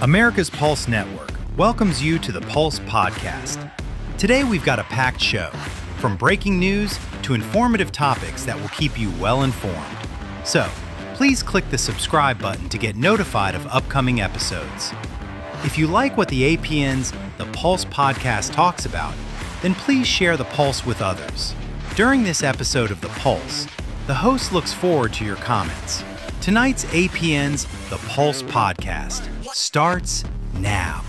America's Pulse Network welcomes you to the Pulse Podcast. Today we've got a packed show, from breaking news to informative topics that will keep you well informed. So, please click the subscribe button to get notified of upcoming episodes. If you like what the APN's The Pulse Podcast talks about, then please share the Pulse with others. During this episode of The Pulse, the host looks forward to your comments. Tonight's APN's The Pulse Podcast starts now.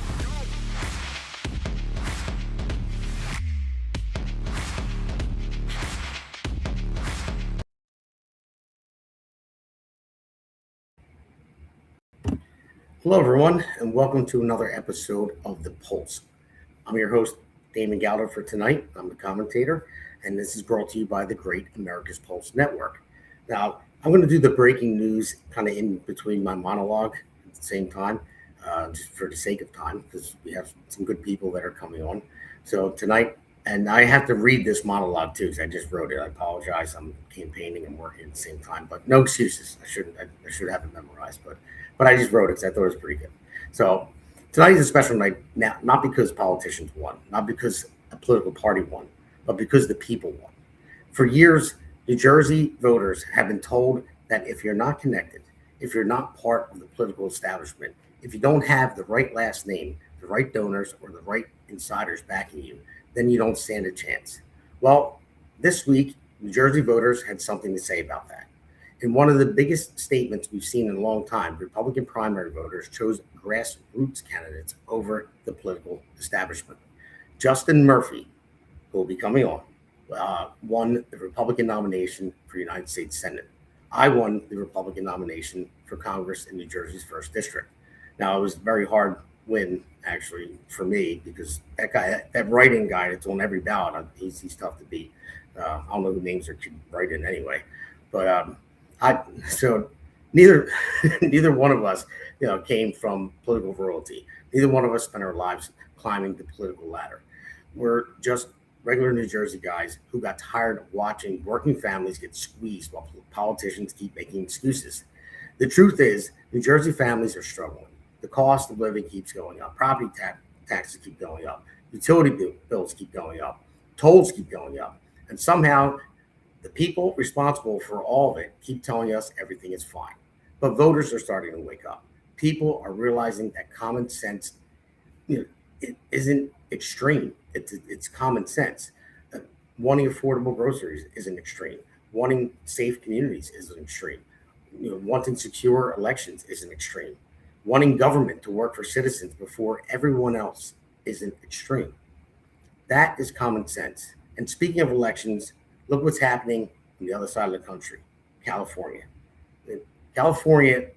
Hello, everyone, and welcome to another episode of The Pulse. I'm your host, Damon Galdo, for tonight. I'm the commentator, and this is brought to you by the Great America's Pulse Network. Now, I'm going to do the breaking news kind of in between my monologue at the same time, just for the sake of time, because we have some good people that are coming on. So tonight, and I have to read this monologue too, because I just wrote it. I apologize. I'm campaigning and working at the same time, but no excuses. I should have it memorized, but I just wrote it because I thought it was pretty good. So tonight is a special night, now, not because politicians won, not because a political party won, but because the people won. For years, New Jersey voters have been told that if you're not connected, if you're not part of the political establishment, if you don't have the right last name, the right donors, or the right insiders backing you, then you don't stand a chance. Well, this week, New Jersey voters had something to say about that. In one of the biggest statements we've seen in a long time, Republican primary voters chose grassroots candidates over the political establishment. Justin Murphy, who will be coming on, won the Republican nomination for United States Senate. I won the Republican nomination for Congress in New Jersey's 1st District. Now, it was a very hard win, actually, for me, because that write-in guy that's on every ballot, he's tough to beat. I don't know who names are write-in anyway. But so neither one of us, came from political royalty. Neither one of us spent our lives climbing the political ladder. We're just regular New Jersey guys who got tired of watching working families get squeezed while politicians keep making excuses. The truth is, New Jersey families are struggling. The cost of living keeps going up. Property taxes keep going up. Utility bills keep going up. Tolls keep going up. And somehow, the people responsible for all of it keep telling us everything is fine. But voters are starting to wake up. People are realizing that common sense, it isn't extreme. It's common sense. Wanting affordable groceries isn't extreme. Wanting safe communities isn't extreme. Wanting secure elections isn't extreme. Wanting government to work for citizens before everyone else isn't extreme. That is common sense. And speaking of elections, look what's happening on the other side of the country, California. California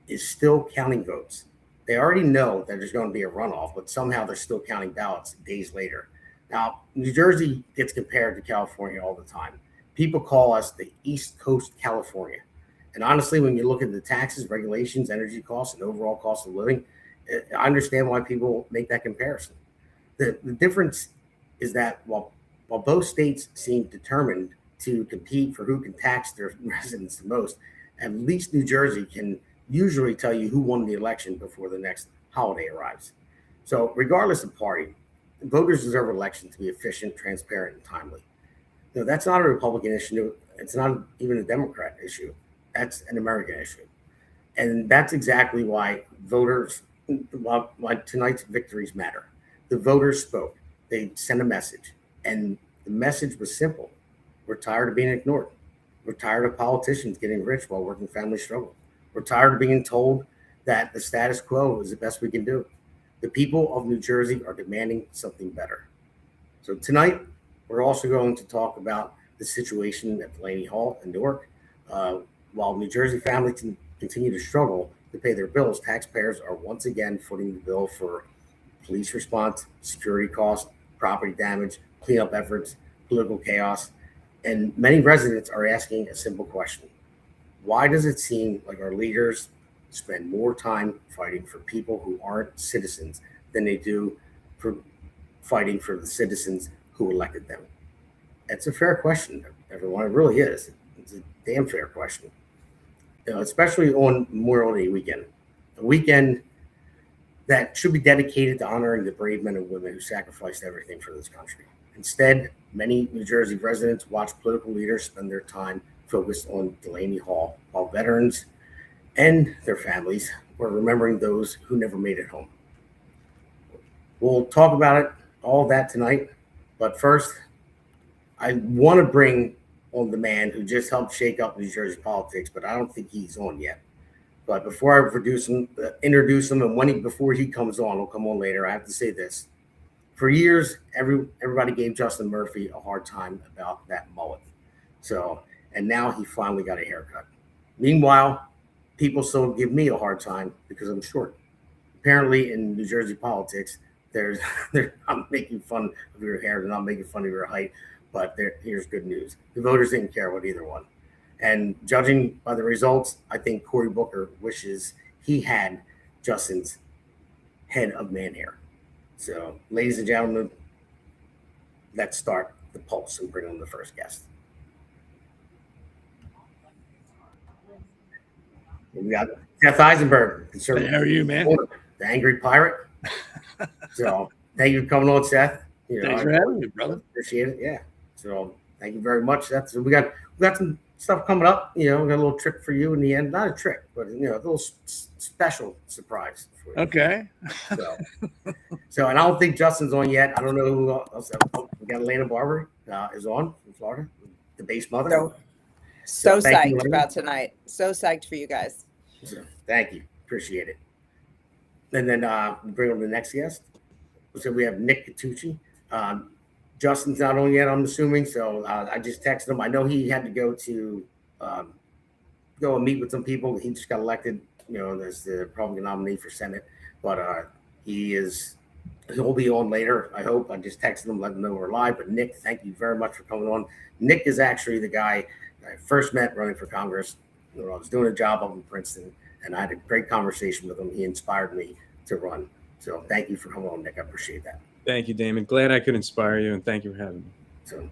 is still counting votes. They already know that there's going to be a runoff, but somehow they're still counting ballots days later. Now, New Jersey gets compared to California all the time. People call us the East Coast California. And honestly, when you look at the taxes, regulations, energy costs, and overall cost of living, I understand why people make that comparison. The difference is that while both states seem determined to compete for who can tax their residents the most, at least New Jersey can usually tell you who won the election before the next holiday arrives. So regardless of party, voters deserve elections to be efficient, transparent, and timely. That's not a Republican issue. It's not even a Democrat issue. That's an American issue. And that's exactly why why tonight's victories matter. The voters spoke. They sent a message. And the message was simple. We're tired of being ignored. We're tired of politicians getting rich while working families struggle. We're tired of being told that the status quo is the best we can do. The people of New Jersey are demanding something better. So tonight, we're also going to talk about the situation at Delaney Hall in Newark. While New Jersey families continue to struggle to pay their bills, taxpayers are once again footing the bill for police response, security costs, property damage, cleanup efforts, political chaos. And many residents are asking a simple question. Why does it seem like our leaders spend more time fighting for people who aren't citizens than they do for fighting for the citizens who elected them? It's a fair question, everyone. It really is. It's a damn fair question. Especially on Memorial Day weekend. The weekend that should be dedicated to honoring the brave men and women who sacrificed everything for this country. Instead, many New Jersey residents watch political leaders spend their time focused on Delaney Hall, while veterans and their families were remembering those who never made it home. We'll talk about it, all that tonight, but first, I want to bring on the man who just helped shake up New Jersey politics, but I don't think he's on yet. But before I introduce him, and before he comes on, he'll come on later, I have to say this. For years, everybody gave Justin Murphy a hard time about that mullet. And now he finally got a haircut. Meanwhile, people still give me a hard time because I'm short. Apparently, in New Jersey politics, they're not making fun of your hair, they're not making fun of your height, but here's good news. The voters didn't care about either one. And judging by the results, I think Cory Booker wishes he had Justin's head of man hair. So, ladies and gentlemen, let's start the pulse and bring on the first guest. We got Seth Eisenberg. Hey, how are you, man? The Angry Pirate. So, thank you for coming on, Seth. Thanks for having me, brother. Appreciate it. Yeah. So, thank you very much, Seth. So, we got some stuff coming up. We got a little trick for you in the end. Not a trick, but a little special surprise for you. Okay. So, and I don't think Justin's on yet. I don't know who else. We got Elana Barbera is on from Florida, the base mother. So psyched about tonight. So psyched for you guys. So, thank you. Appreciate it. And then bring on the next guest. So we have Nick Catucci. Justin's not on yet, I'm assuming. So I just texted him. I know he had to go and meet with some people. He just got elected, as the Republican nominee for Senate. But he'll be on later, I hope. I just texted him, let him know we're live. But Nick, thank you very much for coming on. Nick is actually the guy I first met running for Congress. I was doing a job up in Princeton, and I had a great conversation with him. He inspired me to run. So thank you for coming on, Nick. I appreciate that. Thank you, Damon. Glad I could inspire you, and thank you for having me. So,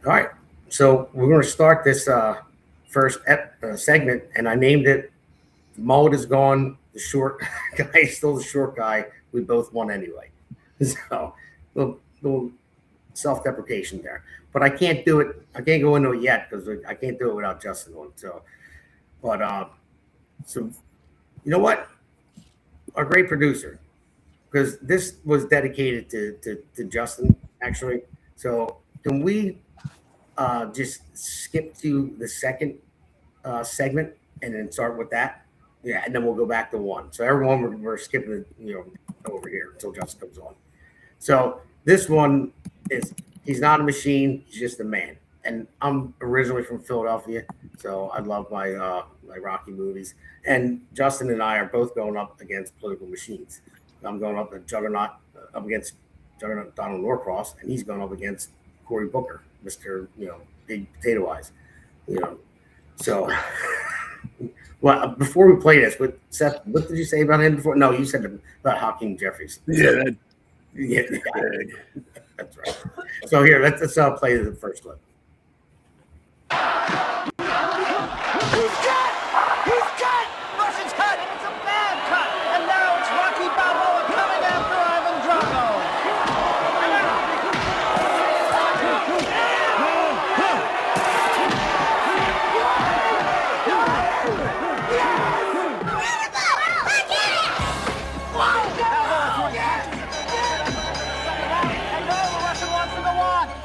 all right. So we're going to start this first segment, and I named it "Mullet is Gone." The short guy is still the short guy. We both won anyway. So little self-deprecation there, but I can't do it. I can't go into it yet because I can't do it without Justin on. So you know what? Our great producer, because this was dedicated to Justin actually. So can we just skip to the second segment and then start with that? Yeah, and then we'll go back to one. So everyone, we're skipping over here until Justin comes on. So this one is, he's not a machine, he's just a man. And I'm originally from Philadelphia, so I love my Rocky movies. And Justin and I are both going up against political machines. I'm going up against Juggernaut Donald Norcross, and he's going up against Cory Booker, Mr. Big Potato Eyes. So well, before we play this, Seth, what did you say about him before? No, you said about Hakeem Jeffries. Yeah, that's right. So here, let's play the first clip. He's cut! Russian's cut! It's a bad cut! And now it's Rocky Balboa coming after Ivan Drago!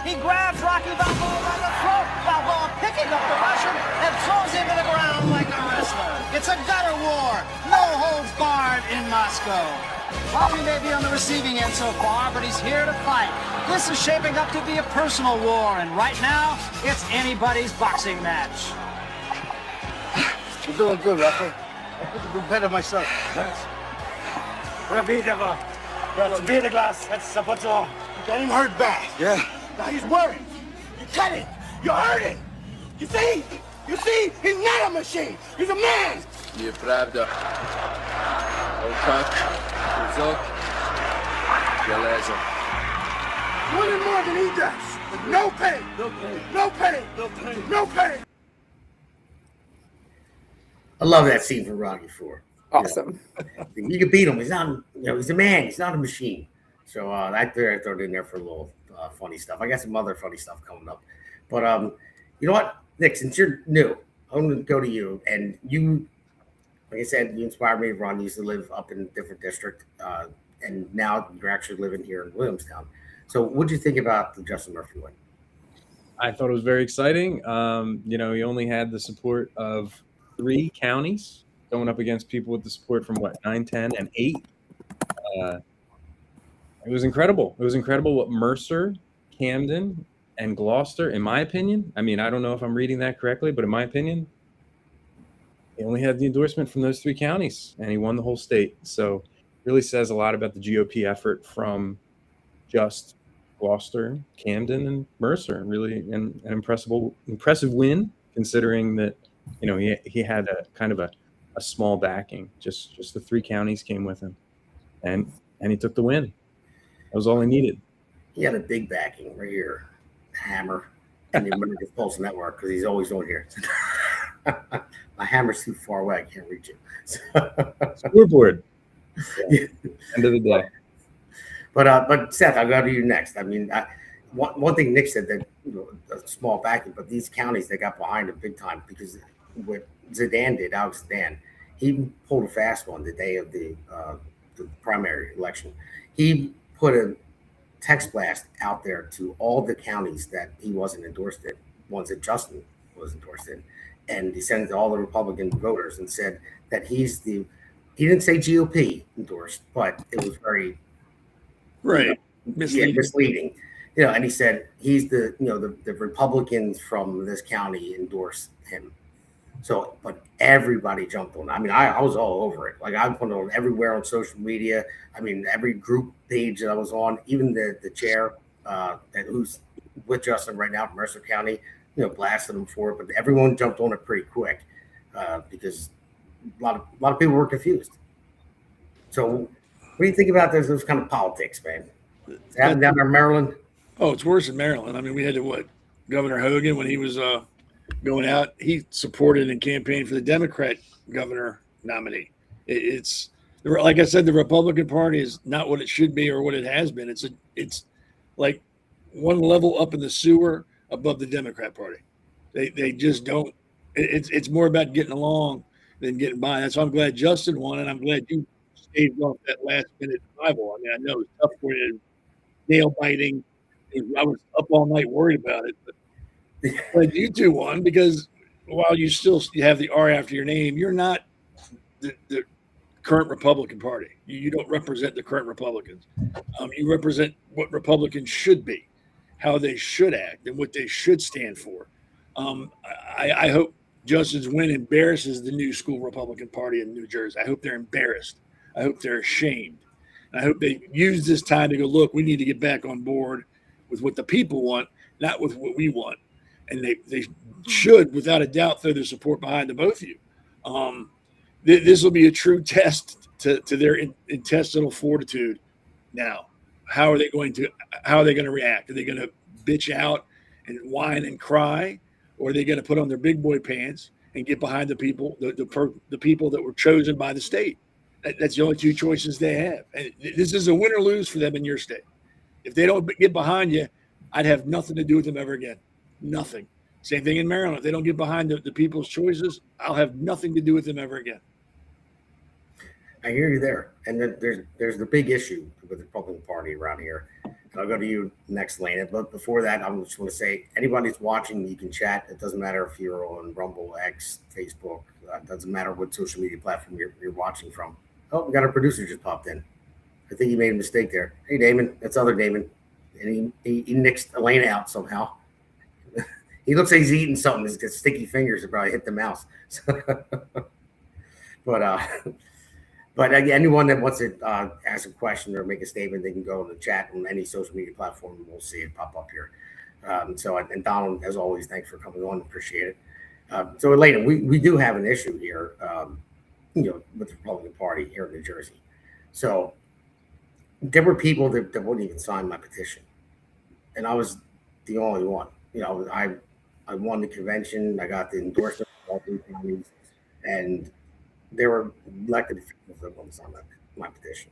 He grabs Rocky Balboa by the throat. Balboa picking up the Russian and throws him to the ground like a wrestler. It's a gutter war. No holds barred in Moscow. Rocky may be on the receiving end so far, but he's here to fight. This is shaping up to be a personal war, and right now, it's anybody's boxing match. You're doing good, Rocky. I think you do better myself. Beer glass. That's what's all. You got him hurt bad. Yeah. Now he's worried. You cut it. You hurt it. You see? He's not a machine. He's a man. Неправда. Вот так. Кусок. Железо. Winning more than he does. With no pain. No pain. No pain. No pain. No pain. I love that scene from Rocky IV. Awesome. You can beat him. He's not, he's a man. He's not a machine. So I threw it in there for a little funny stuff. I got some other funny stuff coming up. But you know what, Nick, since you're new, I'm going to go to you. And you, like I said, you inspired me to run. You used to live up in a different district. And now you're actually living here in Williamstown. So what did you think about the Justin Murphy win? I thought it was very exciting. He only had the support of 3 counties going up against people with the support from 9, 10, and 8. It was incredible. It was incredible what Mercer, Camden, and Gloucester, in my opinion. I mean, I don't know if I'm reading that correctly, but in my opinion, he only had the endorsement from those 3 counties, and he won the whole state. So really says a lot about the GOP effort from just Gloucester, Camden, and Mercer. Really an impressive win, considering that he had a kind of a small backing. Just the 3 counties came with him, and he took the win. That was all he needed. He had a big backing right here, Hammer, and the American Pulse Network, because he's always on here. My hammer's too far away; I can't reach it. Scoreboard. Yeah. End of the day. But Seth, I'll go to you next. I mean, one thing Nick said, that a small backing, but these counties, they got behind him big time, because what Zidane did, Alex Zidane, he pulled a fast one the day of the primary election. He put a text blast out there to all the counties that he wasn't endorsed in, ones that Justin was endorsed in, and he sent it to all the Republican voters and said that he didn't say GOP endorsed, but it was very misleading. And he said he's the Republicans from this county endorse him. So, but everybody jumped on it. I mean, I was all over it. Like, I put it on everywhere on social media. I mean, every group page that I was on, even the chair who's with Justin right now from Mercer County, blasted him for it. But everyone jumped on it pretty quick because a lot of people were confused. So, what do you think about those kind of politics, man? It's happening down there in Maryland? Oh, it's worse in Maryland. I mean, we had Governor Hogan, when he was going out, he supported and campaigned for the Democrat governor nominee. It's like I said, the Republican Party is not what it should be or what it has been. It's like one level up in the sewer above the Democrat Party. They just don't. It's more about getting along than getting by. That's why I'm glad Justin won, and I'm glad you staved off that last minute revival. I mean, I know it's tough for you, nail biting. I was up all night worried about it, but glad you 2 won, because while you have the R after your name, you're not the current Republican Party. You don't represent the current Republicans. You represent what Republicans should be, how they should act, and what they should stand for. I hope Justin's win embarrasses the new school Republican Party in New Jersey. I hope they're embarrassed. I hope they're ashamed. And I hope they use this time to go, look, we need to get back on board with what the people want, not with what we want. And they should, without a doubt, throw their support behind the both of you. This will be a true test to their intestinal fortitude. Now, how are they going to react? Are they going to bitch out and whine and cry, or are they going to put on their big boy pants and get behind the people, the people that were chosen by the state? That's the only 2 choices they have. And this is a win or lose for them in your state. If they don't get behind you, I'd have nothing to do with them ever again. Nothing. Same thing in Maryland. If they don't get behind the people's choices, I'll have nothing to do with them ever again. I hear you there. And then there's the big issue with the Republican Party around here. And I'll go to you next, Lana. But before that, I'm just going to say, anybody's watching, you can chat. It doesn't matter if you're on Rumble, X, Facebook. It doesn't matter what social media platform you're watching from. Oh, we got our producer just popped in. I think he made a mistake there. Hey, Damon. That's other Damon. And he nixed Elana out somehow. He looks like he's eating something. He's got sticky fingers that probably hit the mouse. But anyone that wants to ask a question or make a statement, they can go in the chat on any social media platform, and we'll see it pop up here. And Donald, as always, thanks for coming on. Appreciate it. So, Elana, we do have an issue here, with the Republican Party here in New Jersey. So there were people that wouldn't even sign my petition, and I was the only one. I won the convention. I got the endorsement of all 3 counties, and there were elected officials on my petition.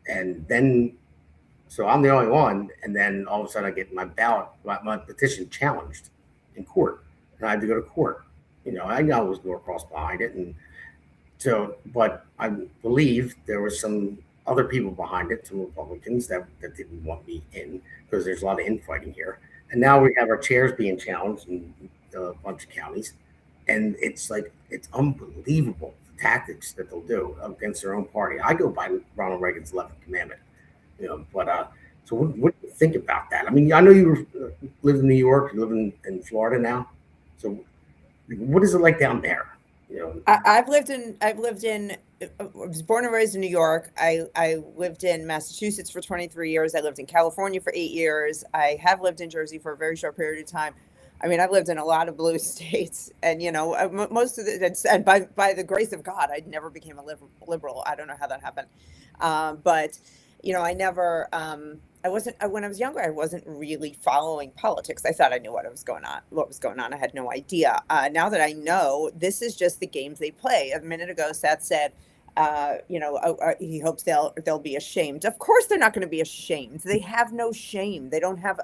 And then, so I'm the only one. And then all of a sudden I get my petition challenged in court. And I had to go to court. I know I was going across behind it. And so, but I believe there was some other people behind it, some Republicans that didn't want me in because there's a lot of infighting here. And now we have our chairs being challenged in a bunch of counties. And it's unbelievable the tactics that they'll do against their own party. I go by Ronald Reagan's 11th commandment, but so what do you think about that? I mean, I know you live in New York, you live in Florida now. So what is it like down there? I was born and raised in New York. I lived in Massachusetts for 23 years. I lived in California for 8 years. I have lived in Jersey for a very short period of time. I mean, I've lived in a lot of blue states, and most of it. And by the grace of God, I never became a liberal. I don't know how that happened, but I never. I wasn't when I was younger. I wasn't really following politics. I thought I knew what was going on. I had no idea. Now that I know, this is just the games they play. A minute ago, Seth said, he hopes they'll be ashamed. Of course, they're not going to be ashamed. They have no shame. They don't have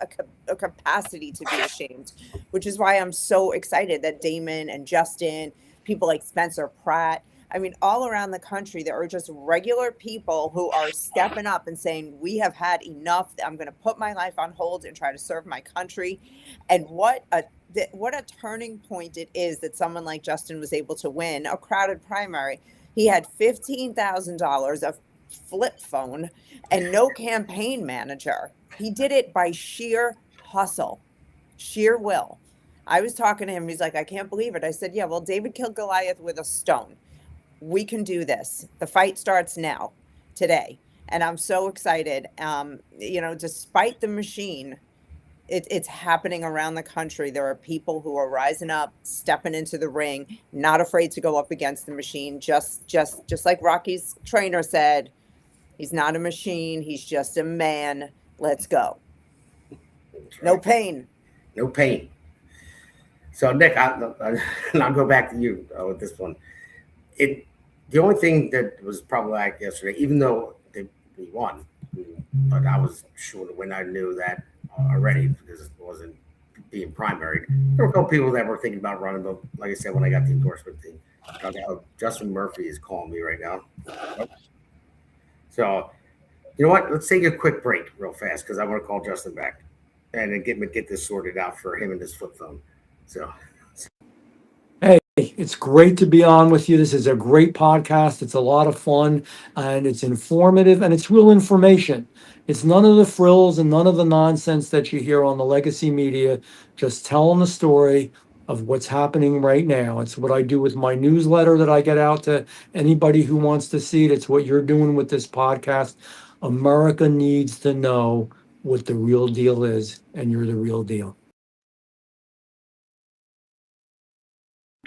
a capacity to be ashamed, which is why I'm so excited that Damon and Justin, people like Spencer Pratt. I mean, all around the country, there are just regular people who are stepping up and saying, we have had enough. I'm going to put my life on hold and try to serve my country. And what a turning point it is that someone like Justin was able to win a crowded primary. He had $15,000 of flip phone and no campaign manager. He did it by sheer hustle, sheer will. I was talking to him. He's like, I can't believe it. I said, yeah, well, David killed Goliath with a stone. We can do this. The fight starts now, today. And I'm so excited. Despite the machine, it's happening around the country. There are people who are rising up, stepping into the ring, not afraid to go up against the machine. Just like Rocky's trainer said, he's not a machine. He's just a man. Let's go. Right. No pain. No pain. So Nick, I'll go back to you with this one. The only thing that was problematic yesterday, even though we won, but I was sure when I knew that already because it wasn't being primaried. There were a couple people that were thinking about running, but like I said, when I got the endorsement thing, Justin Murphy is calling me right now. So, you know what? Let's take a quick break real fast because I want to call Justin back and then get this sorted out for him and his flip phone. So. Hey, it's great to be on with you. This is a great podcast. It's a lot of fun and it's informative and it's real information. It's none of the frills and none of the nonsense that you hear on the legacy media, just telling the story of what's happening right now. It's what I do with my newsletter that I get out to anybody who wants to see it. It's what you're doing with this podcast. America needs to know what the real deal is, and you're the real deal.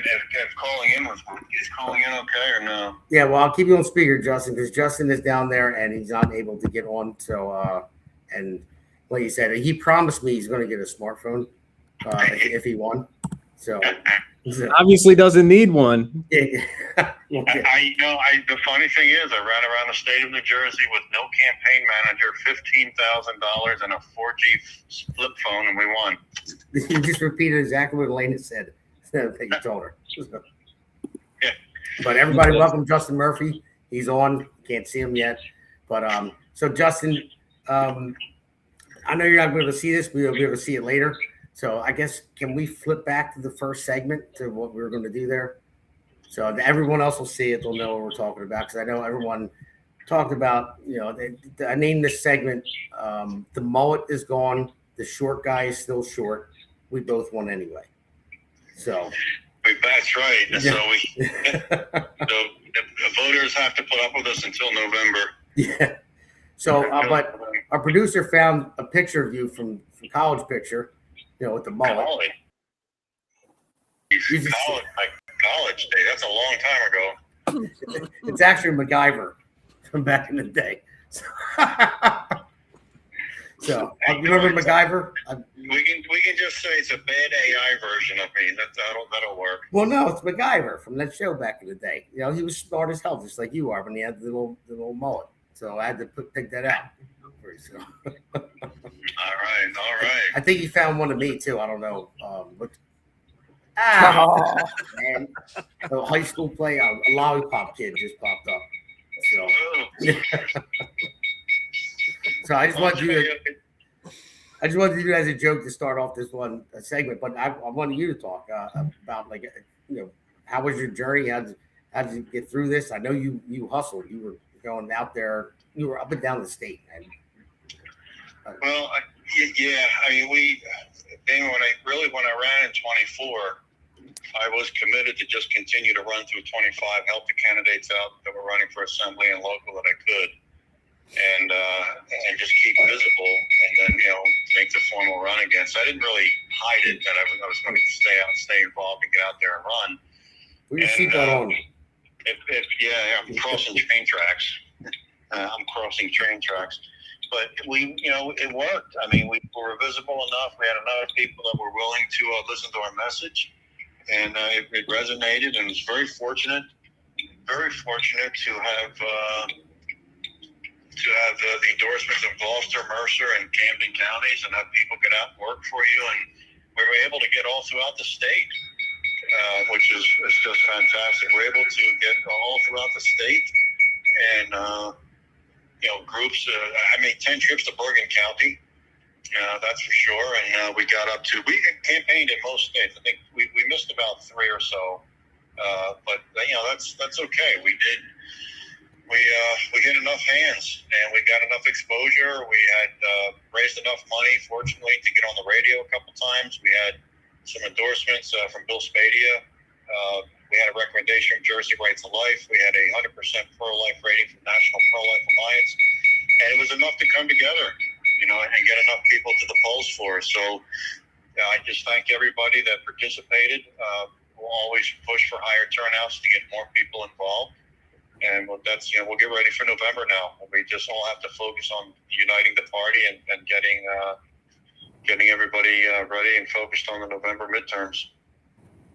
If calling in okay or no? Yeah, well, I'll keep you on speaker, Justin, because Justin is down there and he's not able to get on. So, and like you said, he promised me he's going to get a smartphone if he won. So, obviously doesn't need one. Yeah. The funny thing is, I ran around the state of New Jersey with no campaign manager, $15,000, and a 4G flip phone, and we won. You just repeated exactly what Elana said. That you told her. Yeah. But everybody, welcome Justin Murphy. He's on. Can't see him yet. But so Justin, I know you're not going to see this, but you'll be able to see it later. So I guess can we flip back to the first segment to what we were going to do there? So everyone else will see it. They'll know what we're talking about because I know everyone talked about. I named this segment. The mullet is gone. The short guy is still short. We both won anyway. So that's right. Yeah. So the voters have to put up with us until November. Yeah. So, but our producer found a picture of you from college picture, with the mullet. College day. That's a long time ago. It's actually MacGyver from back in the day. So you remember MacGyver? We can just say it's a bad AI version of me. That'll work. Well, no, it's MacGyver from that show back in the day. You know, he was smart as hell, just like you are when he had the little mullet. So I had to pick that out. So. All right. I think he found one of me too. I don't know. Man, a high school play, a lollipop kid just popped up. So, so I just wanted to do as a joke to start off this one segment, but I wanted you to talk about, like, how was your journey? How did you get through this? I know you hustled. You were going out there. You were up and down the state, man. Well, yeah. I mean, Damon, when I ran in 24, I was committed to just continue to run through 25, help the candidates out that were running for assembly and local that I could, and just keep visible, and then make the formal run again. So I didn't really hide it that I was going to stay involved, and get out there and run. Put your seatbelt on. I'm crossing train tracks. I'm crossing train tracks. But it worked. I mean, we were visible enough. We had enough people that were willing to listen to our message, and it resonated. And it's very fortunate to have the endorsements of Gloucester, Mercer, and Camden counties, and have people get out and work for you. And we were able to get all throughout the state, which is just fantastic. We're able to get all throughout the state, and groups. I made 10 trips to Bergen County. That's for sure. And we campaigned in most states. I think we missed about 3 or so, but that's okay. We hit enough hands, and we got enough exposure. We had raised enough money, fortunately, to get on the radio a couple times. We had some endorsements from Bill Spadia. We had a recommendation from Jersey Right to Life. We had a 100% pro-life rating from National Pro-Life Alliance. And it was enough to come together, and get enough people to the polls for us. So I just thank everybody that participated. We'll always push for higher turnouts to get more people involved. And we'll get ready for November now. We just all have to focus on uniting the party and getting everybody ready and focused on the November midterms.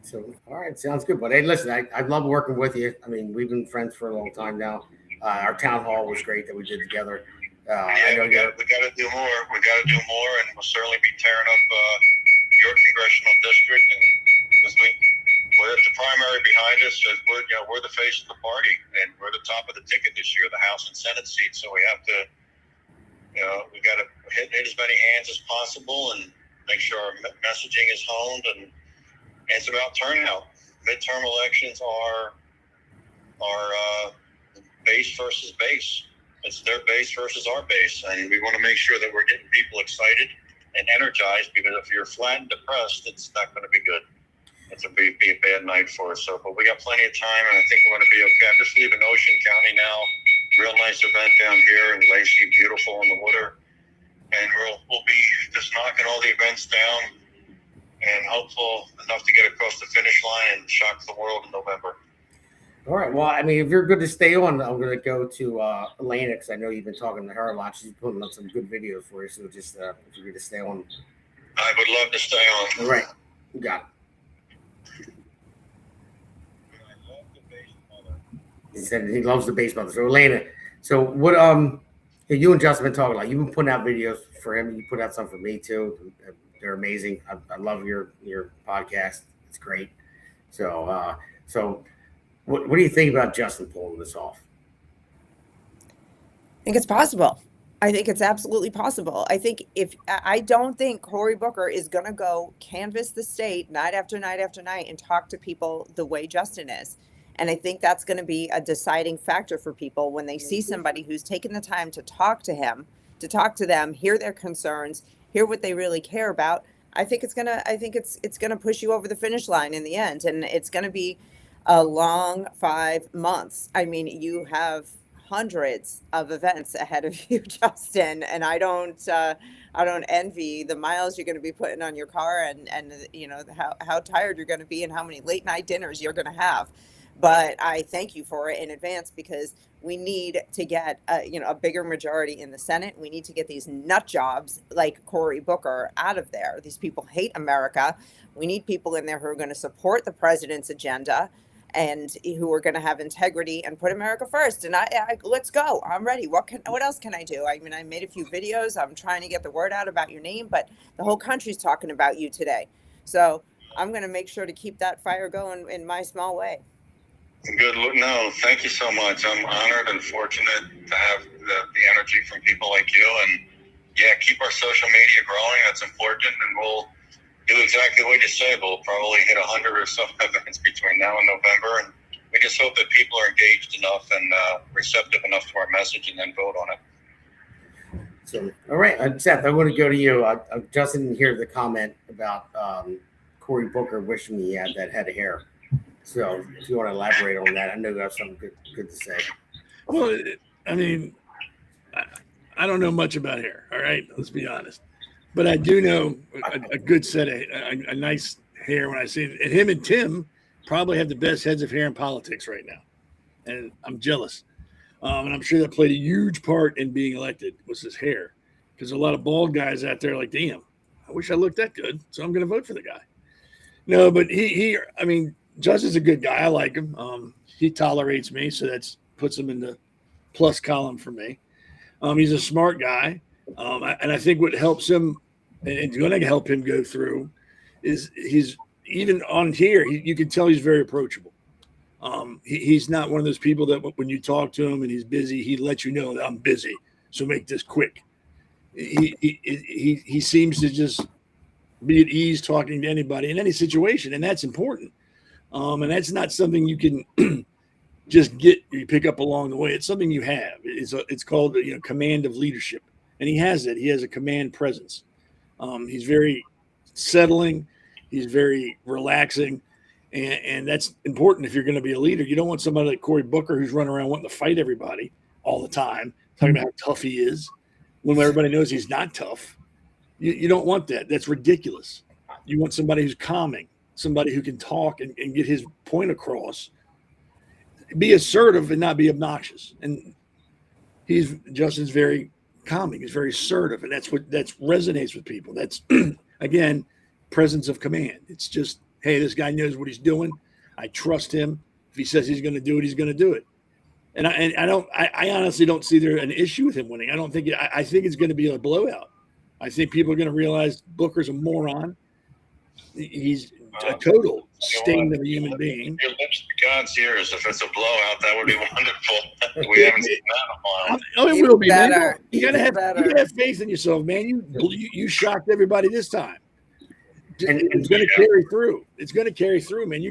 So, all right, sounds good. But hey, listen, I love working with you. I mean, we've been friends for a long time now. Our town hall was great that we did together. I know we got to do more. We got to do more, and we'll certainly be tearing up your congressional district. And because we're at the primary behind us, as we're the face of the party, and we're the top of the ticket this year, the House and Senate seats. So we have to, we got to hit as many hands as possible, and make sure our messaging is honed. And it's about turnout. Midterm elections are base versus base. It's their base versus our base, and we want to make sure that we're getting people excited and energized, because if you're flat and depressed, it's not going to be good. It's going to be a bad night for us. So, but we got plenty of time, and I think we're going to be okay. I'm just leaving Ocean County now. Real nice event down here in Lacey, beautiful in the water, and we'll be just knocking all the events down, and hopeful enough to get across the finish line and shock the world in November. All right. Well, I mean, if you're good to stay on, I'm going to go to Elana, because I know you've been talking to her a lot. She's putting up some good videos for you. So just if you're good to stay on. I would love to stay on. All right. You got it. I love the bass mother. He said he loves the bass mother. So Elana, so what you and Justin been talking about? You've been putting out videos for him. You put out some for me too. They're amazing. I love your podcast. It's great. So What do you think about Justin pulling this off? I think it's possible. I think it's absolutely possible. I don't think Cory Booker is going to go canvass the state night after night after night and talk to people the way Justin is. And I think that's going to be a deciding factor for people when they see somebody who's taken the time to talk to them, hear their concerns, hear what they really care about. I think it's going to push you over the finish line in the end. And it's going to be a long 5 months. I mean, you have hundreds of events ahead of you, Justin, and I don't envy the miles you're going to be putting on your car, and how tired you're going to be, and how many late night dinners you're going to have. But I thank you for it in advance, because we need to get a bigger majority in the Senate. We need to get these nut jobs like Cory Booker out of there. These people hate America. We need people in there who are going to support the president's agenda and who are going to have integrity and put America first. And I let's go. I'm ready. What else can I do? I mean, I made a few videos. I'm trying to get the word out about your name, but the whole country's talking about you today. So I'm going to make sure to keep that fire going in my small way. Good. No, thank you so much. I'm honored and fortunate to have the energy from people like you. And yeah, keep our social media growing. That's important. And we'll do exactly what you said. We'll probably hit 100 or so events between now and November. And we just hope that people are engaged enough and receptive enough to our message and then vote on it. So, all right, Seth, I want to go to you. Justin didn't hear the comment about Cory Booker wishing he had that head of hair. So if you want to elaborate on that, I know you have something good to say. Well, I mean, I don't know much about hair. All right, let's be honest. But I do know a good set of a nice hair when I see it. And him and Tim probably have the best heads of hair in politics right now. And I'm jealous. And I'm sure that played a huge part in being elected was his hair. Because a lot of bald guys out there are like, damn, I wish I looked that good. So I'm going to vote for the guy. No, but I mean, Justin's a good guy. I like him. He tolerates me, so that puts him in the plus column for me. He's a smart guy. And I think what helps him and going to help him go through is he's even on here, you can tell he's very approachable. He's not one of those people that when you talk to him and he's busy, he lets you know that I'm busy, so make this quick. He seems to just be at ease talking to anybody in any situation, and that's important. And that's not something you can just you pick up along the way. It's something you have. It's called command of leadership, and he has it. He has a command presence. He's very settling. He's very relaxing, and that's important if you're going to be a leader. You don't want somebody like Cory Booker who's running around wanting to fight everybody all the time, talking about how tough he is, when everybody knows he's not tough. You don't want that. That's ridiculous. You want somebody who's calming, somebody who can talk and get his point across, be assertive and not be obnoxious. And Justin's very calming. He's very assertive, and that resonates with people. That's again, presence of command. It's just, hey, this guy knows what he's doing. I trust him. If he says he's going to do it, he's going to do it. And I honestly don't see there an issue with him winning. I don't think I think it's going to be a blowout. I think people are going to realize Booker's a moron. He's a total stain of a human being. Your lips to God's ears. If it's a blowout, that would be wonderful. We haven't seen that in a while. Oh, it will be. Better. You gotta have faith in yourself, man. You shocked everybody this time. And it's going to carry through. It's going to carry through, man.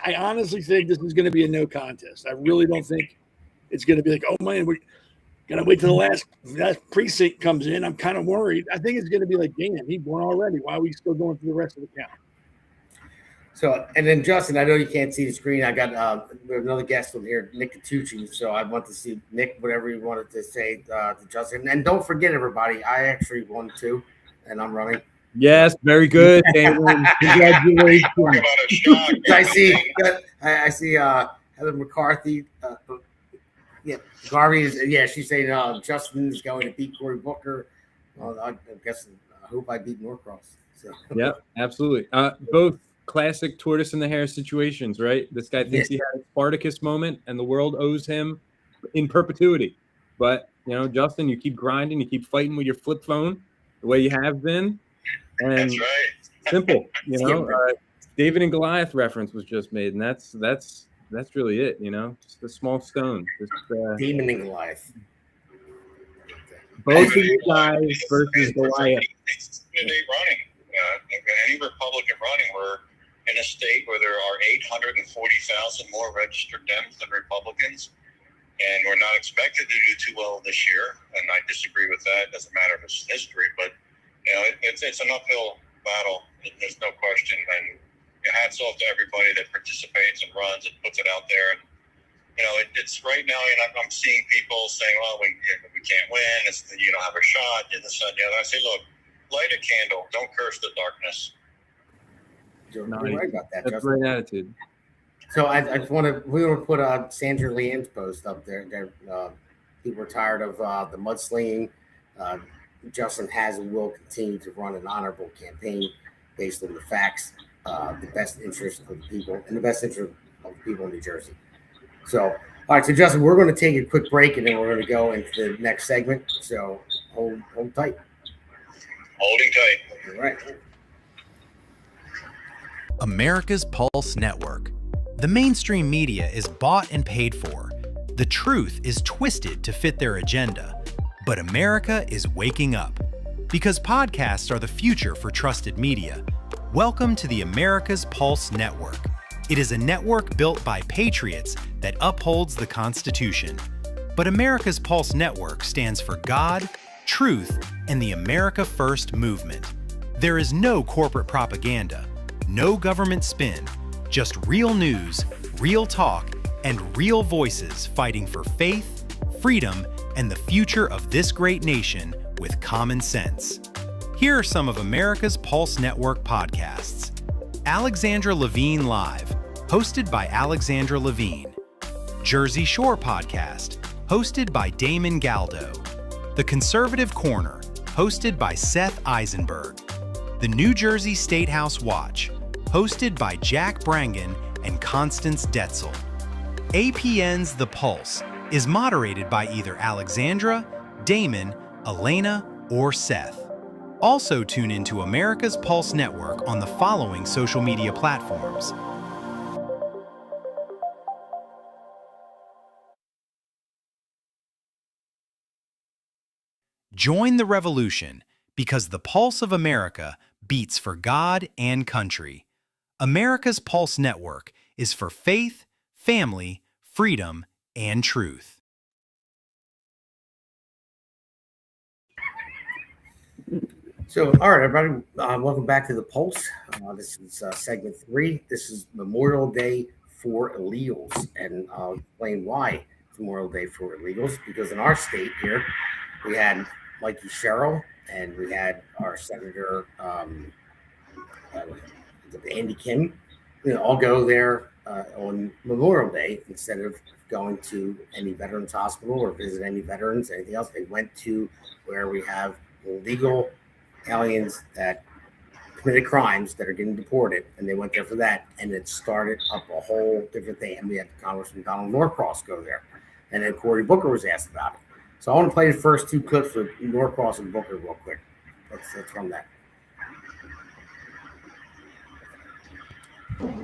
I honestly think this is going to be a no contest. I really don't think it's going to be like, oh man, we're gonna wait till the last precinct comes in. I'm kind of worried. I think it's going to be like, damn, he won already. Why are we still going through the rest of the count? So, and then Justin, I know you can't see the screen. I got another guest on here, Nick Catucci. So I want to see Nick, whatever you wanted to say to Justin. And don't forget, everybody, I actually won too, and I'm running. Yes, very good, Damon. Congratulations. I see Heather McCarthy. Garvey is, she's saying Justin is going to beat Cory Booker. Well, I guess I hope I beat Norcross. So. Yeah, absolutely. Both classic tortoise in the hare situations, right? This guy thinks he had a Spartacus moment and the world owes him in perpetuity. But, Justin, you keep grinding, you keep fighting with your flip phone the way you have been. And that's right. Simple, David and Goliath reference was just made, and that's really it, just a small stone. Just Damon and Goliath. Both of you guys versus Goliath. Running, any Republican running, we're in a state where there are 840,000 more registered Dems than Republicans, and we're not expected to do too well this year. And I disagree with that. It doesn't matter if it's history, but it's an uphill battle. There's no question. And hats off to everybody that participates and runs and puts it out there. And it's right now. I'm seeing people saying, "Well, we can't win. You don't have a shot." And this and the other. I say, look, light a candle. Don't curse the darkness. You're right about that. That's a great attitude. So I just we want to put Sandra Leanne's post up there. People are tired of the mudslinging. Justin has and will continue to run an honorable campaign based on the facts, the best interest of the people, and the best interest of the people in New Jersey. So, all right, so Justin, we're going to take a quick break, and then we're going to go into the next segment. So hold tight. Holding tight. All right. America's Pulse Network. The mainstream media is bought and paid for. The truth is twisted to fit their agenda. But America is waking up. Because podcasts are the future for trusted media. Welcome to the America's Pulse Network. It is a network built by patriots that upholds the Constitution. But America's Pulse Network stands for God, truth, and the America First movement. There is no corporate propaganda, no government spin, just real news, real talk, and real voices fighting for faith, freedom, and the future of this great nation with common sense. Here are some of America's Pulse Network podcasts. Alexandra Levine Live, hosted by Alexandra Levine. Jersey Shore Podcast, hosted by Damon Galdo. The Conservative Corner, hosted by Seth Eisenberg. The New Jersey State House Watch, hosted by Jack Brangan and Constance Detzel. APN's The Pulse is moderated by either Alexandra, Damon, Elana, or Seth. Also tune into America's Pulse Network on the following social media platforms. Join the revolution because the pulse of America beats for God and country. America's Pulse Network is for faith, family, freedom, and truth. So, all right, everybody, welcome back to the Pulse. This is segment 3. This is Memorial Day for Illegals, and I'll explain why it's Memorial Day for Illegals. Because in our state here, we had Mikey Sherrill, and we had our Senator Andy Kim. All go there on Memorial Day instead of going to any veterans hospital or visit any veterans, anything else. They went to where we have illegal aliens that committed crimes that are getting deported, and they went there for that, and it started up a whole different thing. And we had Congressman Donald Norcross go there, and then Cory Booker was asked about it. So I want to play the first 2 clips with Norcross and Booker real quick. Let's from that.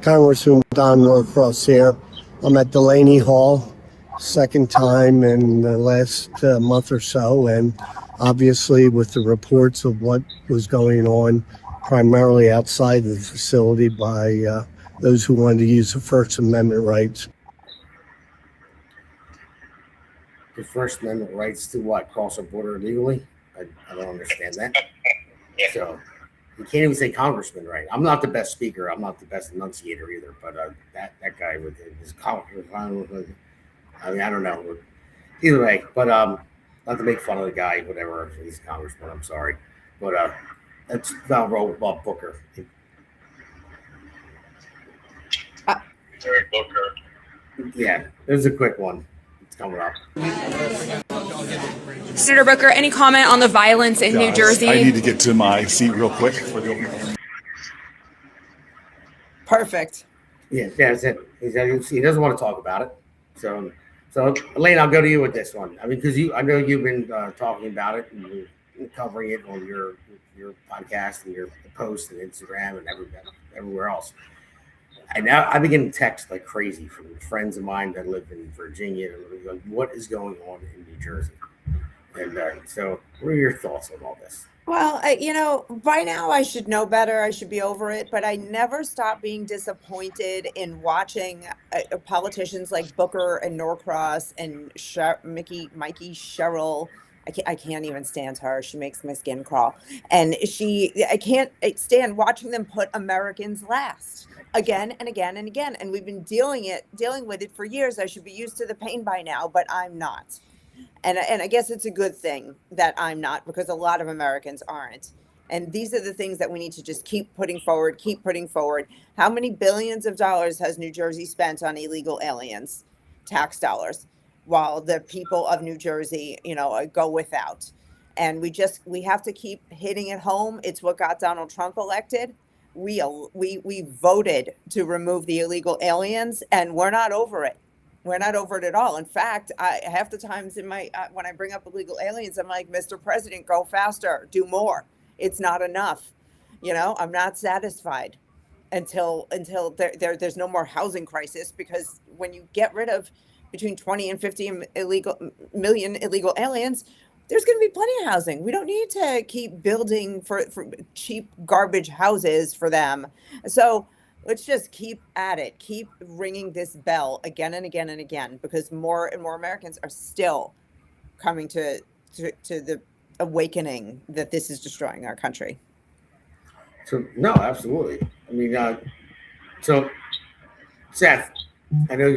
Congressman Don Norcross here. I'm at Delaney Hall, second time in the last month or so, and obviously with the reports of what was going on primarily outside the facility by those who wanted to use the First Amendment rights. The First Amendment rights to what? Cross a border illegally? I don't understand that. So you can't even say congressman, right? I'm not the best speaker. I'm not the best enunciator either. But that guy with his congressman, I mean, I don't know. Either way, but not to make fun of the guy, whatever. He's a congressman. I'm sorry, but that's about Bob Booker. Cory Booker. Yeah, there's a quick one. It's coming up. Senator Booker, any comment on the violence in New Jersey? I need to get to my seat real quick for the opening. Perfect. Yeah, that's it. He doesn't want to talk about it. So Elaine, I'll go to you with this one. I mean, because I know you've been talking about it and covering it on your podcast and your posts and Instagram and everywhere else. And now I begin to text like crazy from friends of mine that live in Virginia. Like, what is going on in New Jersey? And so, what are your thoughts on all this? Well, by now I should know better. I should be over it. But I never stop being disappointed in watching politicians like Booker and Norcross and Mikey Sherrill. I can't even stand her. She makes my skin crawl. And I can't stand watching them put Americans last again and again and again. And we've been dealing with it for years. I should be used to the pain by now, but I'm not. And I guess it's a good thing that I'm not, because a lot of Americans aren't. And these are the things that we need to just keep putting forward. How many billions of dollars has New Jersey spent on illegal aliens, tax dollars, while the people of New Jersey, go without? And we have to keep hitting it home. It's what got Donald Trump elected. We voted to remove the illegal aliens, and we're not over it. We're not over it at all. In fact, half the times when I bring up illegal aliens, I'm like, Mr. President, go faster, do more. It's not enough. I'm not satisfied until there's no more housing crisis, because when you get rid of between 20 and 50 million illegal aliens, there's going to be plenty of housing. We don't need to keep building for cheap garbage houses for them. So let's just keep at it. Keep ringing this bell again and again and again, because more and more Americans are still coming to the awakening that this is destroying our country. So no, absolutely. I mean, so Seth, I know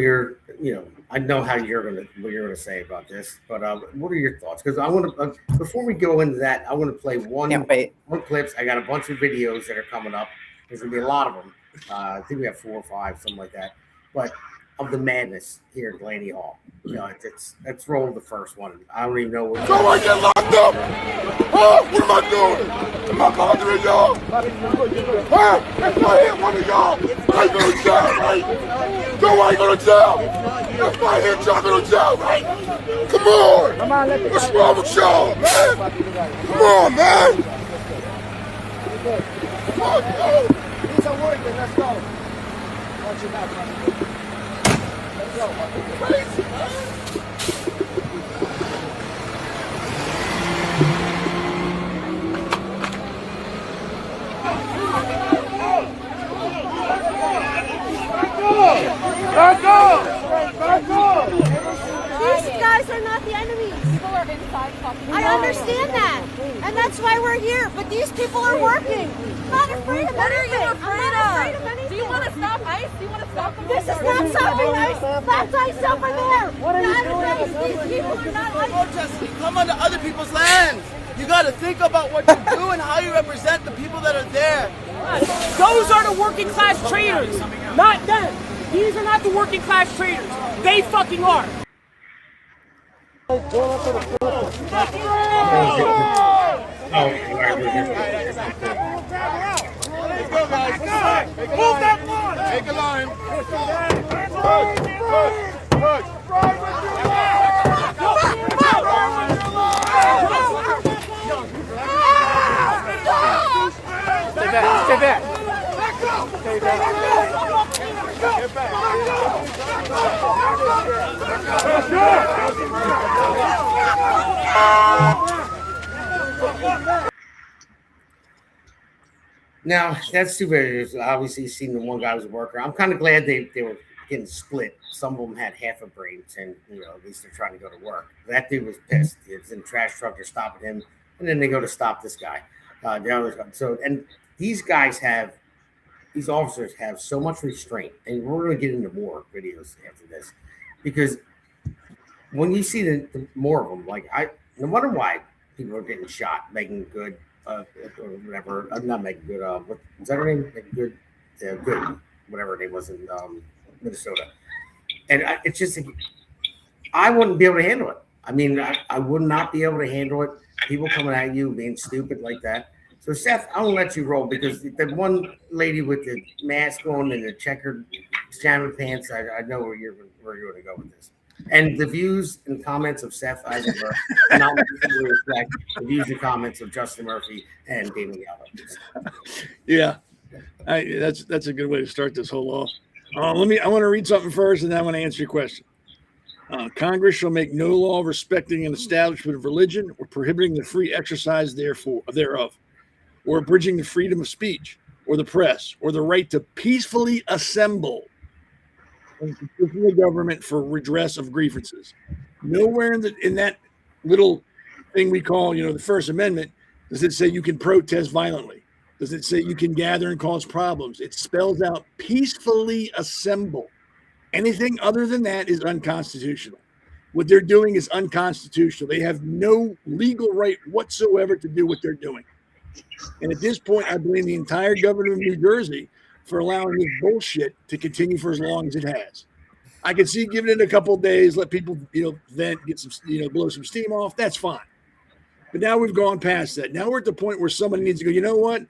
I know what you're gonna say about this, but what are your thoughts? Because I want to before we go into that, I want to play one clips. I got a bunch of videos that are coming up. There's gonna be a lot of them. I think we have 4 or 5, something like that. But of the madness here at Delaney Hall, let's roll the first one. I don't even know what. So I get locked up. Huh? What am I doing? Am I bothering y'all? Huh? If I hit one of y'all, I go to jail, right? So I go to jail. If I hit y'all, go to jail, right? Come on. What's wrong with y'all, man? Come on, man. Come on, yo. These are working. Let's go. Watch your back, man. Let's go. Crazy, man. Back up! These guys are not the enemy. People are inside talking. I understand that. And that's why we're here. But these people are working. Not afraid of anything. What are you afraid of? Do you want to stop ICE? Do you want to stop them? This is not stopping ICE. That's ICE over there. What are you doing? These people are not like protesting. You come onto other people's lands. You got to think about what you do and how you represent the people that are there. Those are the working class traders, not them. These are not the working class traders. They fucking are. Let's go, guys. Move that line. Take a line. Stay back. Stay back. Stay back. Get back. Now, that's two videos. Obviously, seen the one guy was a worker. I'm kind of glad they were getting split. Some of them had half a brain, and at least they're trying to go to work. That dude was pissed. It's in the trash truck. They're stopping him, and then they go to stop this guy. And these officers have so much restraint, and we're going to get into more videos after this, because when you see the more of them, like no wonder why people are getting shot, making good. Or whatever. I'm not making good. What is that her name? Making good. Good. Whatever her name was in Minnesota. And it's just, I wouldn't be able to handle it. I mean, I would not be able to handle it. People coming at you being stupid like that. So Seth, I won't let you roll, because the one lady with the mask on and the checkered pajama pants, I know where you're going to go with this. And the views and comments of Seth Eisenberg not necessarily reflect the views and comments of Justin Murphy and Damon Galdo. Yeah, that's a good way to start this whole off. I want to read something first, and then I want to answer your question. Congress shall make no law respecting an establishment of religion or prohibiting the free exercise thereof, or abridging the freedom of speech or the press or the right to peacefully assemble and petition the government for redress of grievances. Nowhere in that little thing we call, the First Amendment, does it say you can protest violently. Does it say you can gather and cause problems? It spells out peacefully assemble. Anything other than that is unconstitutional. What they're doing is unconstitutional. They have no legal right whatsoever to do what they're doing. And at this point, I blame the entire government of New Jersey for allowing this bullshit to continue for as long as it has. I could see giving it a couple of days, let people, vent, get some, blow some steam off. That's fine. But now we've gone past that. Now we're at the point where somebody needs to go, you know what?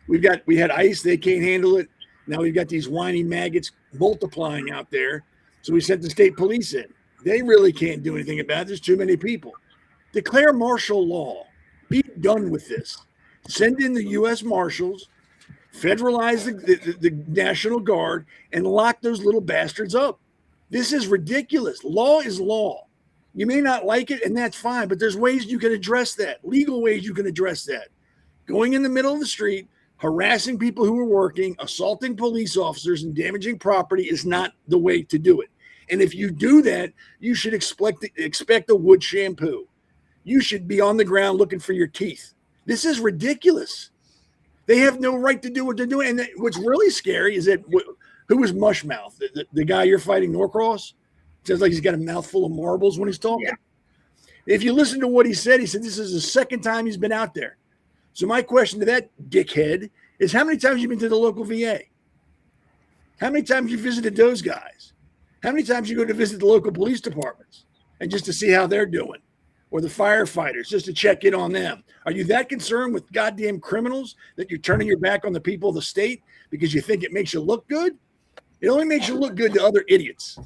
We had ICE. They can't handle it. Now we've got these whiny maggots multiplying out there. So we sent the state police in. They really can't do anything about it. There's too many people. Declare martial law. Be done with this. Send in the U.S. Marshals, federalize the National Guard, and lock those little bastards up. This is ridiculous. Law is law. You may not like it, and that's fine, but there's ways you can address that, legal ways you can address that. Going in the middle of the street, harassing people who are working, assaulting police officers, and damaging property is not the way to do it. And if you do that, you should expect a wood shampoo. You should be on the ground looking for your teeth. This is ridiculous. They have no right to do what they're doing. And what's really scary is that who was Mushmouth? The guy you're fighting, Norcross? Sounds like he's got a mouthful of marbles when he's talking. Yeah. If you listen to what he said this is the second time he's been out there. So my question to that dickhead is, how many times have you been to the local VA? How many times you visited those guys? How many times you go to visit the local police departments and just to see how they're doing? Or the firefighters, just to check in on them? Are you that concerned with goddamn criminals that you're turning your back on the people of the state because you think it makes you look good? It only makes you look good to other idiots,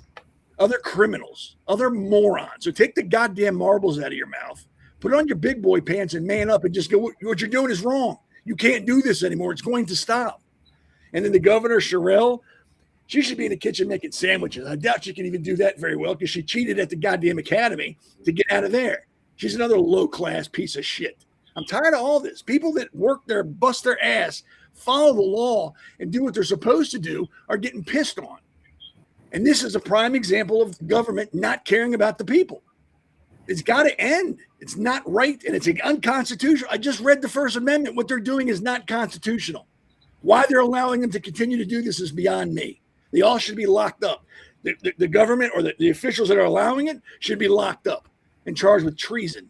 other criminals, other morons. So take the goddamn marbles out of your mouth, put on your big boy pants and man up and just go, what you're doing is wrong. You can't do this anymore. It's going to stop. And then the governor, Sherrill, she should be in the kitchen making sandwiches. I doubt she can even do that very well because she cheated at the goddamn academy to get out of there. She's another low-class piece of shit. I'm tired of all this. People that bust their ass, follow the law, and do what they're supposed to do are getting pissed on. And this is a prime example of government not caring about the people. It's got to end. It's not right, and it's unconstitutional. I just read the First Amendment. What they're doing is not constitutional. Why they're allowing them to continue to do this is beyond me. They all should be locked up. The government or the officials that are allowing it should be locked up and charged with treason.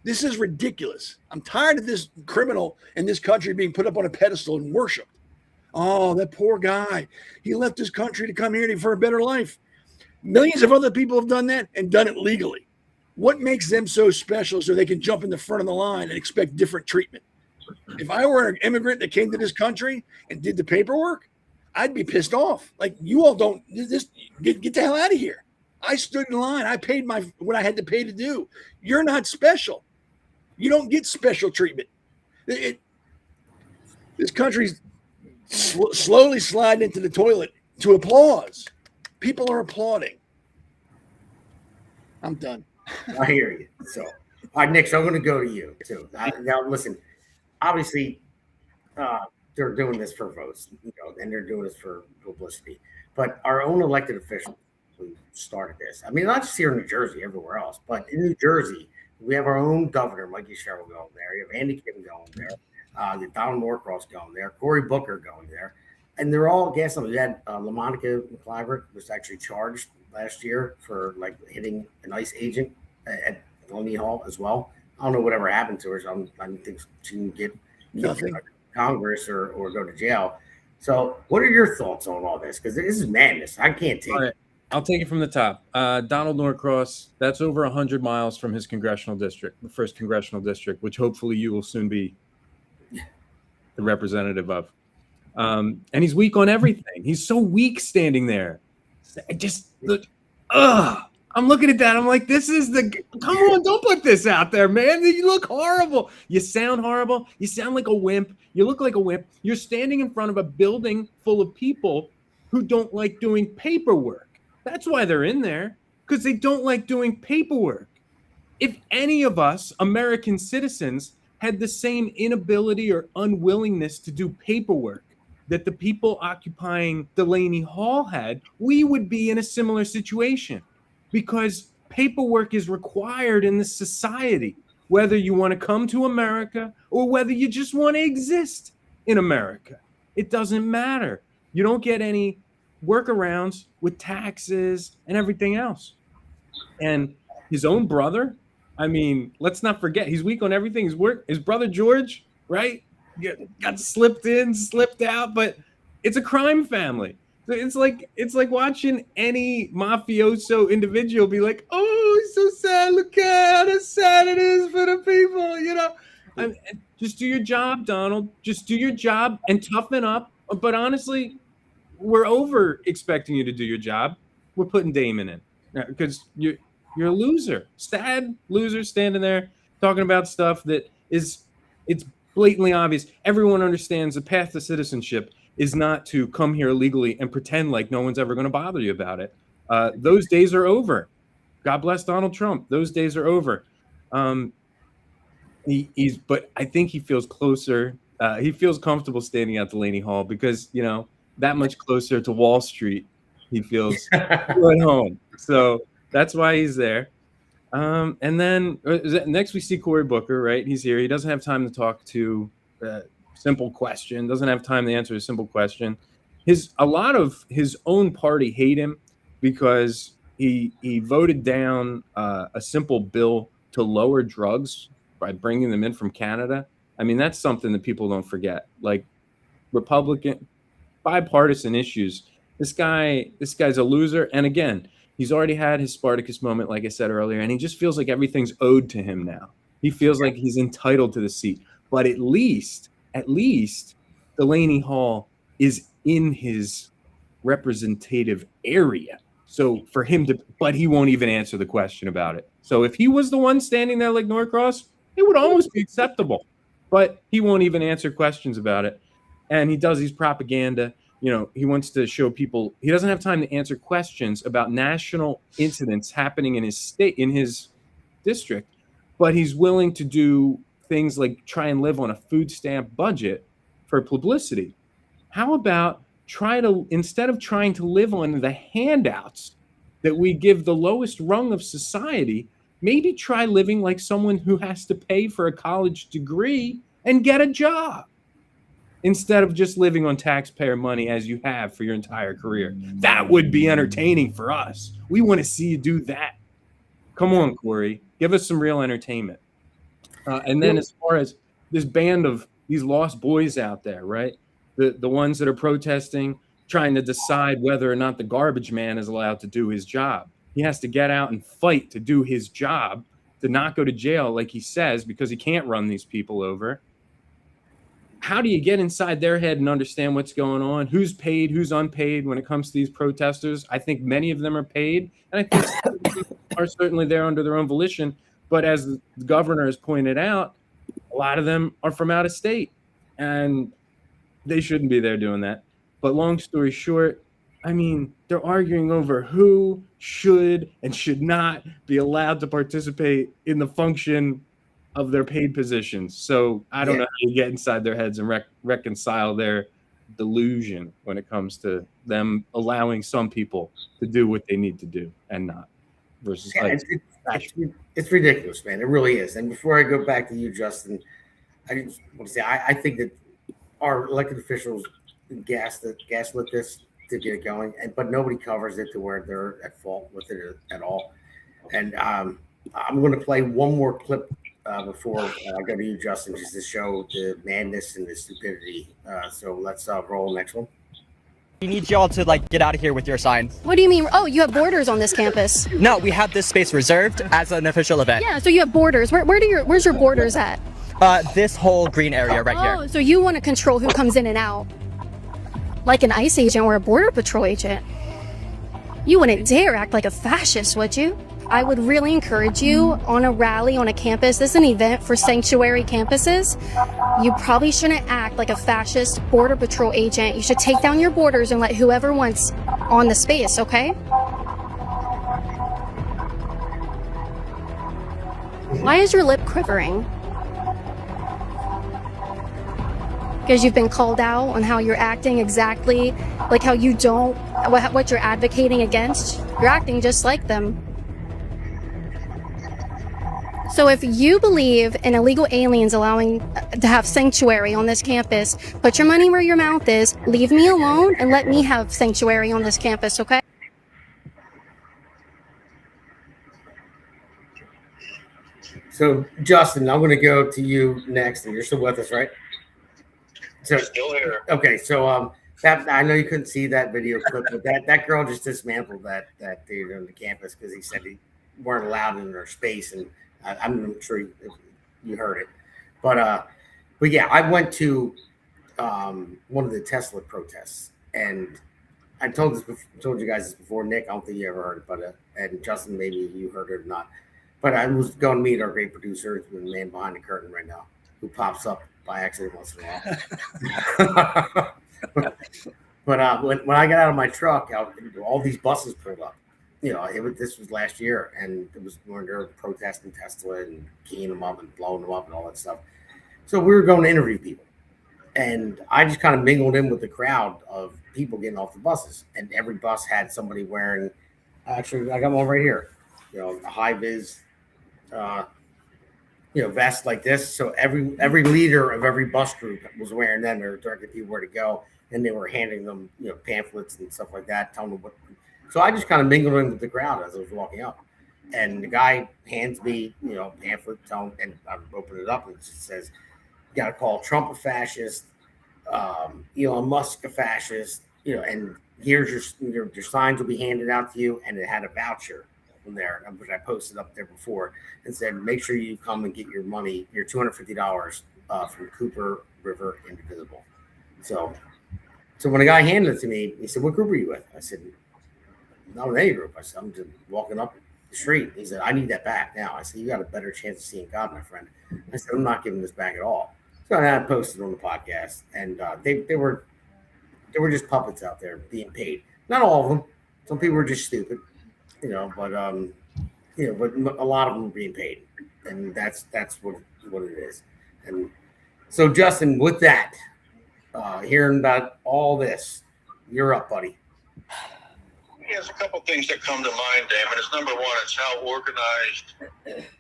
This is ridiculous. I'm tired of this criminal in this country being put up on a pedestal and worshipped. Oh, that poor guy. He left his country to come here for a better life. Millions of other people have done that and done it legally. What makes them so special so they can jump in the front of the line and expect different treatment? If I were an immigrant that came to this country and did the paperwork, I'd be pissed off. Like, you all don't just get the hell out of here. I stood in line. I paid what I had to pay to do. You're not special. You don't get special treatment. This country's slowly sliding into the toilet to applause. People are applauding. I'm done. I hear you. So, all right, Nick, so I'm going to go to you, too. Now, listen, obviously, they're doing this for votes, and they're doing this for publicity. But our own elected officials who started this, I mean, not just here in New Jersey, everywhere else, but in New Jersey, we have our own governor, Mikey Sherrill, going there. You have Andy Kim going there. You have Donald Norcross going there. Cory Booker going there. And they're all gas up. We had LaMonica McIver was actually charged last year for hitting an ICE agent at Delaney Hall as well. I don't know whatever happened to her. So I don't think she can get Congress or go to jail. So what are your thoughts on all this? Because this is madness. I can't take it. I'll take it from the top. Donald Norcross, that's over 100 miles from his congressional district, the first congressional district, which hopefully you will soon be the representative of. And he's weak on everything. He's so weak standing there. I just look, I'm looking at that. I'm like, come on, don't put this out there, man. You look horrible. You sound horrible. You sound like a wimp. You look like a wimp. You're standing in front of a building full of people who don't like doing paperwork. That's why they're in there, because they don't like doing paperwork. If any of us American citizens had the same inability or unwillingness to do paperwork that the people occupying Delaney Hall had, we would be in a similar situation, because paperwork is required in this society, whether you want to come to America or whether you just want to exist in America. It doesn't matter. You don't get any workarounds with taxes and everything else. And his own brother, I mean, let's not forget, he's weak on everything. His brother George, right? got slipped in, slipped out, but it's a crime family. It's like watching any mafioso individual be like, "Oh, it's so sad. Look how sad it is for the people." Just do your job, Donald. Just do your job and toughen up. But honestly, we're over expecting you to do your job. We're putting Damon in because you're a loser, sad loser, standing there talking about stuff that it's blatantly obvious. Everyone understands the path to citizenship is not to come here illegally and pretend like no one's ever going to bother you about it. Those days are over. God bless Donald Trump. Those days are over. But I think he feels closer. He feels comfortable standing at Delaney Hall because, that much closer to Wall Street, he feels at home. So that's why he's there. And then next we see Cory Booker, right? He's here. He doesn't have time to talk to simple question, doesn't have time to answer a simple question. A lot of his own party hate him because he voted down a simple bill to lower drugs by bringing them in from Canada. I mean, that's something that people don't forget. Like Republican bipartisan issues. This guy's a loser. And again, he's already had his Spartacus moment, like I said earlier, and he just feels like everything's owed to him now. He feels like he's entitled to the seat. But at least Delaney Hall is in his representative area. So for him but he won't even answer the question about it. So if he was the one standing there like Norcross, it would almost be acceptable. But he won't even answer questions about it. And he does these propaganda. He wants to show people he doesn't have time to answer questions about national incidents happening in his state, in his district, but he's willing to do things like try and live on a food stamp budget for publicity. How about instead of trying to live on the handouts that we give the lowest rung of society, maybe try living like someone who has to pay for a college degree and get a job instead of just living on taxpayer money as you have for your entire career. That would be entertaining for us. We want to see you do that. Come on, Cory. Give us some real entertainment. And then as far as this band of these lost boys out there, right? The ones that are protesting, trying to decide whether or not the garbage man is allowed to do his job. He has to get out and fight to do his job, to not go to jail like he says, because he can't run these people over. How do you get inside their head and understand what's going on? Who's paid, who's unpaid when it comes to these protesters? I think many of them are paid, and I think some are certainly there under their own volition. But as the governor has pointed out, a lot of them are from out of state, and they shouldn't be there doing that. But long story short, I mean, they're arguing over who should and should not be allowed to participate in the function of their paid positions. So I don't know how you get inside their heads and reconcile their delusion when it comes to them allowing some people to do what they need to do and not versus it's ridiculous, man. It really is. And before I go back to you, Justin, I just want to say I think that our elected officials gaslit this to get it going, but nobody covers it to where they're at fault with it at all. And I'm going to play one more clip before I go to you, Justin, just to show the madness and the stupidity. So let's roll the next one. We need y'all to get out of here with your sign. What do you mean? Oh, you have borders on this campus. No, we have this space reserved as an official event. Yeah, so you have borders. Where's your borders at? This whole green area right here. Oh, so you want to control who comes in and out. Like an ICE agent or a border patrol agent. You wouldn't dare act like a fascist, would you? I would really encourage you on a rally on a campus. This is an event for sanctuary campuses. You probably shouldn't act like a fascist border patrol agent. You should take down your borders and let whoever wants on the space, okay? Why is your lip quivering? Because you've been called out on how you're acting exactly like how you don't, what you're advocating against. You're acting just like them. So if you believe in illegal aliens allowing to have sanctuary on this campus, put your money where your mouth is, leave me alone, and let me have sanctuary on this campus, okay? So, Justin, I'm going to go to you next, and you're still with us, right? So still here. Okay, so that I know you couldn't see that video clip, but that girl just dismantled that dude on the campus because he said he weren't allowed in their space, and I'm sure you heard it, but yeah, I went to one of the Tesla protests, and I told you guys this before. Nick, I don't think you ever heard it, but and Justin, maybe you heard it or not. But I was going to meet our great producer, the man behind the curtain right now, who pops up by accident once in a while. But when I got out of my truck, all these buses pulled up. You know, this was last year, and it was when they were protesting Tesla and keying them up and blowing them up and all that stuff. So we were going to interview people, and I just kind of mingled in with the crowd of people getting off the buses, and every bus had somebody wearing. Actually, I got one right here. You know, a high vis. Vest like this. So every leader of every bus group was wearing them. They were directing people where to go, and they were handing them, pamphlets and stuff like that, telling them what. So I just kind of mingled in with the crowd as I was walking up, and the guy hands me, pamphlet, and I open it up, and it just says, "You got to call Trump a fascist, Elon Musk a fascist, and here's your signs will be handed out to you," and it had a voucher from there, which I posted up there before, and said, "Make sure you come and get your money, your $250 from Cooper River Indivisible." So when a guy handed it to me, he said, "What group are you with?" I said, "Not with any group." I said, "I'm just walking up the street." He said, "I need that back now." I said, "You got a better chance of seeing God, my friend." I said, "I'm not giving this back at all." So I posted on the podcast, and they were just puppets out there being paid. Not all of them. Some people were just stupid. But a lot of them are being paid, and that's what it is. And so, Justin, with that, hearing about all this, you're up, buddy. There's a couple things that come to mind, Damon. Number one, it's how organized,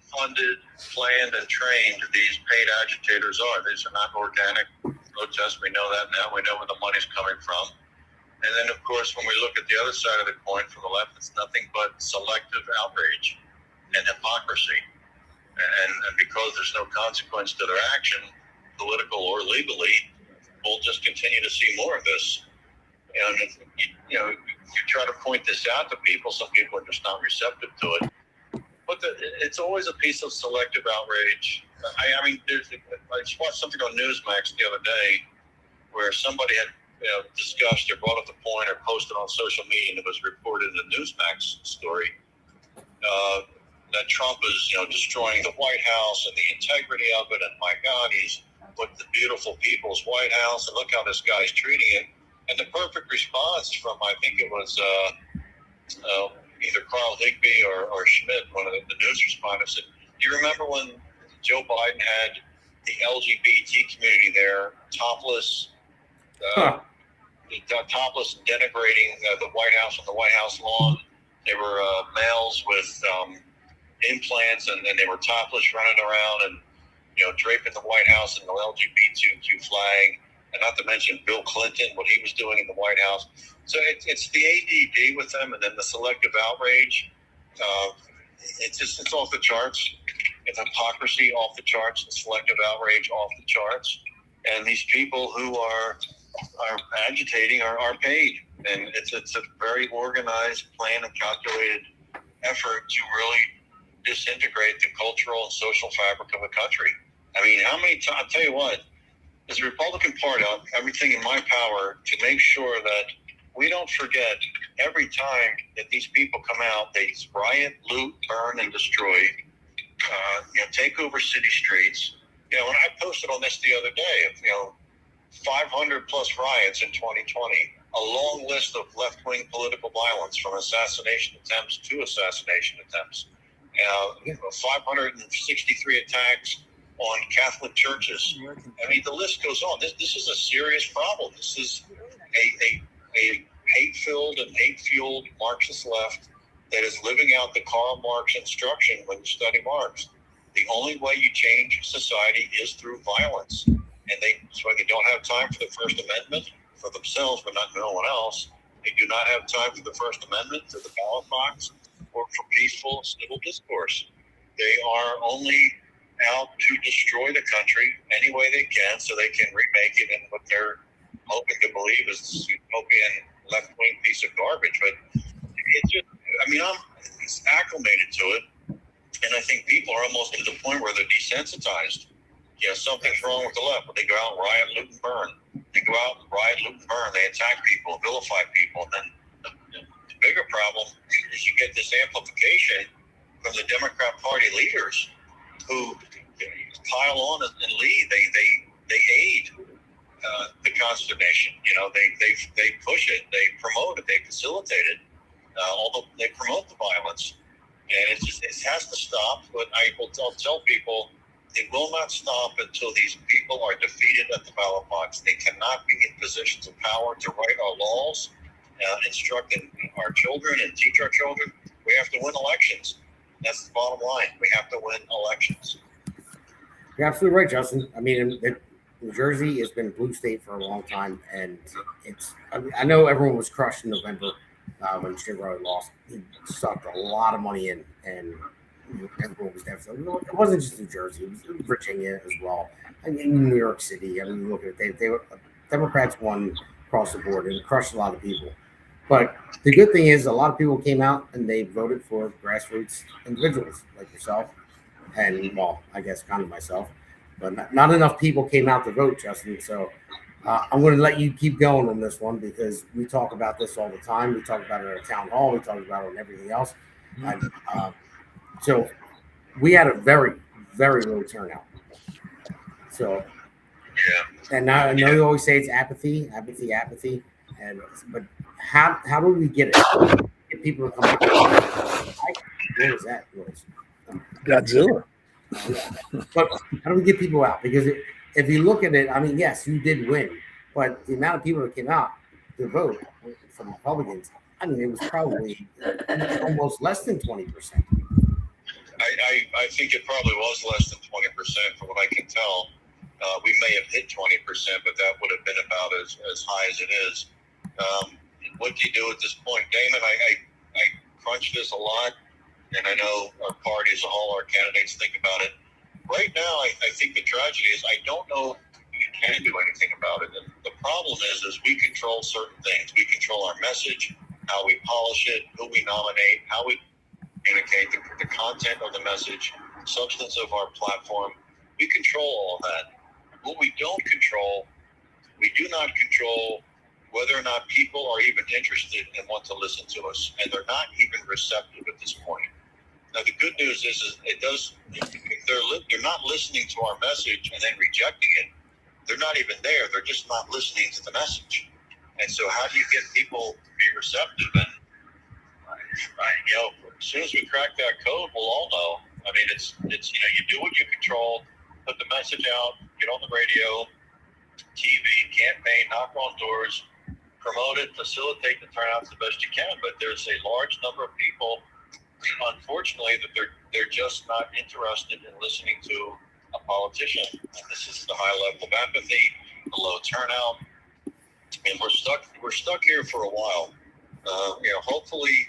funded, planned, and trained these paid agitators are. These are not organic protests. We know that now. We know where the money's coming from. And then, of course, when we look at the other side of the coin from the left, it's nothing but selective outrage and hypocrisy. And because there's no consequence to their action, political or legally, we'll just continue to see more of this. And, you try to point this out to people. Some people are just not receptive to it. But it's always a piece of selective outrage. I just watched something on Newsmax the other day where somebody had discussed or brought up the point or posted on social media, and it was reported in the Newsmax story that Trump is, destroying the White House and the integrity of it. And my God, he's put the beautiful people's White House, and look how this guy's treating it. And the perfect response from, I think it was either Carl Higbee or Schmidt, one of the news respondents, said, "Do you remember when Joe Biden had the LGBT community there, topless, topless, denigrating the White House on the White House lawn? They were males with implants, and then they were topless running around and draping the White House in the LGBTQ flag, and not to mention Bill Clinton, what he was doing in the White House." So it's the ADD with them, and then the selective outrage. It's off the charts. It's hypocrisy off the charts, and selective outrage off the charts. And these people who are agitating are paid, and it's a very organized, planned, and calculated effort to really disintegrate the cultural and social fabric of a country. I mean, how many times? I'll tell you what, as a Republican Party, I'll do everything in my power to make sure that we don't forget every time that these people come out, they riot, loot, burn, and destroy, take over city streets. When I posted on this the other day, 500 plus riots in 2020, a long list of left-wing political violence from assassination attempts to assassination attempts, 563 attacks on Catholic churches. I mean, the list goes on. This is a serious problem. This is a hate-filled and hate-fueled Marxist left that is living out the Karl Marx instruction when you study Marx. The only way you change society is through violence. And that's why they don't have time for the First Amendment for themselves, but not no one else. They do not have time for the First Amendment, for the ballot box, or for peaceful civil discourse. They are only out to destroy the country any way they can so they can remake it in what they're hoping to believe is this utopian left-wing piece of garbage. But it's just, I mean, I'm acclimated to it, and I think people are almost to the point where they're desensitized. You know, something's wrong with the left. But they go out and riot, loot, and burn. They go out and riot, loot, and burn. They attack people, vilify people. And then the bigger problem is you get this amplification from the Democrat Party leaders who pile on and lead. They aid the consternation. You know, they push it, they promote it, they facilitate it. Although they promote the violence, and it has to stop. But I'll tell people it will not stop until these people are defeated at the ballot box. They cannot be in positions of power to write our laws, instruct our children, and teach our children. We have to win elections. That's the bottom line. We have to win elections. You're absolutely right, Justin. I mean, New Jersey has been blue state for a long time, and I know everyone was crushed in November when Chevrolet lost. He sucked a lot of money in, and everyone was devastated. It wasn't just New Jersey; it was Virginia as well, and in New York City. I mean, look at it; they were Democrats won across the board and crushed a lot of people. But the good thing is, a lot of people came out and they voted for grassroots individuals like yourself, and well, I guess kind of myself. But not enough people came out to vote, Justin. So I'm going to let you keep going on this one because we talk about this all the time. We talk about it at a town hall. We talk about it on everything else. And, so we had a very, very low turnout. So, and now I know you always say it's apathy. But how do we get it? Get people to come out? What was that noise? Godzilla. But how do we get people out? Because if you look at it, I mean, yes, you did win, but the amount of people that came out to vote from Republicans, I mean, it was probably almost less than 20%. I think it probably was less than 20% from what I can tell. We may have hit 20%, but that would have been about as high as it is. What do you do at this point? Damon, I crunch this a lot, and I know our party as a whole, our candidates think about it. Right now, I think the tragedy is I don't know if we can do anything about it. And the problem is we control certain things. We control our message, how we polish it, who we nominate, how we communicate, the content of the message, substance of our platform. We control all that. What we don't control, we do not control whether or not people are even interested and want to listen to us, and they're not even receptive at this point. Now, the good news is it does. If they're not listening to our message and then rejecting it, they're not even there. They're just not listening to the message. And so, how do you get people to be receptive? And as soon as we crack that code, we'll all know. I mean, it's you do what you control, put the message out, get on the radio, TV, campaign, knock on doors, promote it, facilitate the turnouts the best you can. But there's a large number of people, unfortunately, that they're just not interested in listening to a politician. And this is the high level of apathy, the low turnout, and we're stuck here for a while. Hopefully,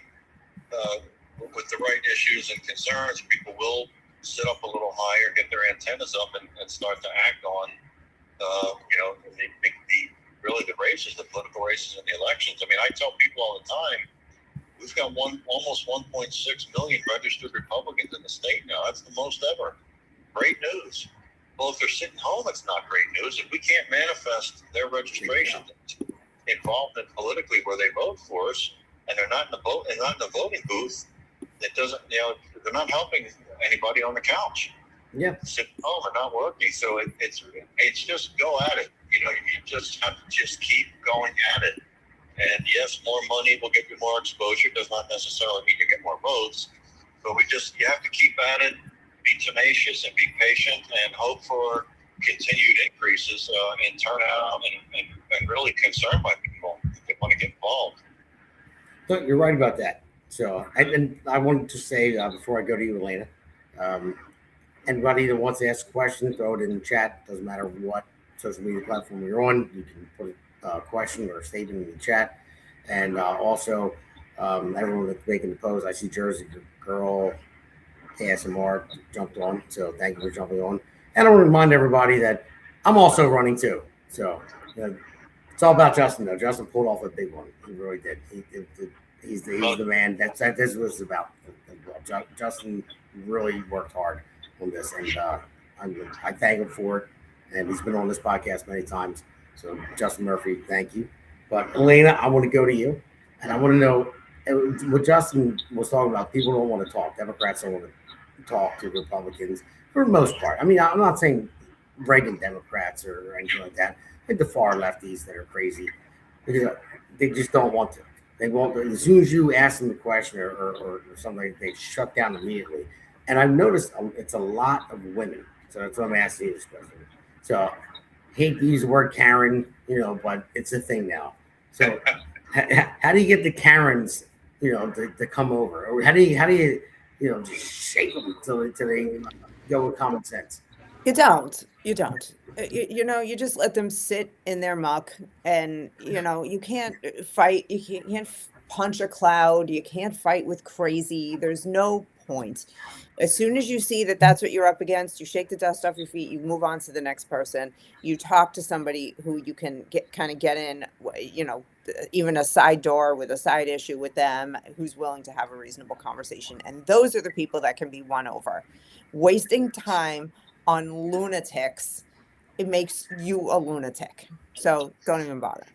with the right issues and concerns, people will sit up a little higher, get their antennas up, and start to act on, the races, the political races, and the elections. I mean, I tell people all the time, we've got almost 1.6 million registered Republicans in the state now. That's the most ever. Great news. Well, if they're sitting home, it's not great news. If we can't manifest their registration involvement politically where they vote for us, and they're not in the voting booth, it doesn't. They're not helping anybody on the couch. Yeah, sitting home or not working. So it's just go at it. You just have to just keep going at it. And yes, more money will get you more exposure. Does not necessarily mean you get more votes. But you have to keep at it, be tenacious and be patient, and hope for continued increases in turnout and really concerned by people if they want to get involved. So you're right about that. So I wanted to say before I go to you, Elana, anybody that wants to ask a question, throw it in the chat. Doesn't matter what social media platform you're on. You can put a question or a statement in the chat. And also, everyone that's making the post, I see Jersey Girl ASMR jumped on. So thank you for jumping on. And I want to remind everybody that I'm also running too. So it's all about Justin, though. Justin pulled off a big one. He really did. He's the man. That's what it's about. Justin really worked hard on this, and I thank him for it. And he's been on this podcast many times. So Justin Murphy, thank you. But Elena, I want to go to you, and I want to know what Justin was talking about. People don't want to talk. Democrats don't want to talk to Republicans for the most part. I mean, I'm not saying Reagan Democrats or anything like that. I think the far lefties that are crazy because they just don't want to. They won't. As soon as you ask them the question or something, they shut down immediately. And I've noticed it's a lot of women. So that's why I'm asking you this question. So hate to use the word Karen, but it's a thing now. So how do you get the Karens, to come over? Or how do you just shake them until they go with common sense? You don't. You just let them sit in their muck, and you can't fight. You can't punch a cloud. You can't fight with crazy. There's no point. As soon as you see that that's what you're up against, you shake the dust off your feet. You move on to the next person. You talk to somebody who you can get in. Even a side door with a side issue with them, who's willing to have a reasonable conversation. And those are the people that can be won over. Wasting time on lunatics, it makes you a lunatic. So don't even bother.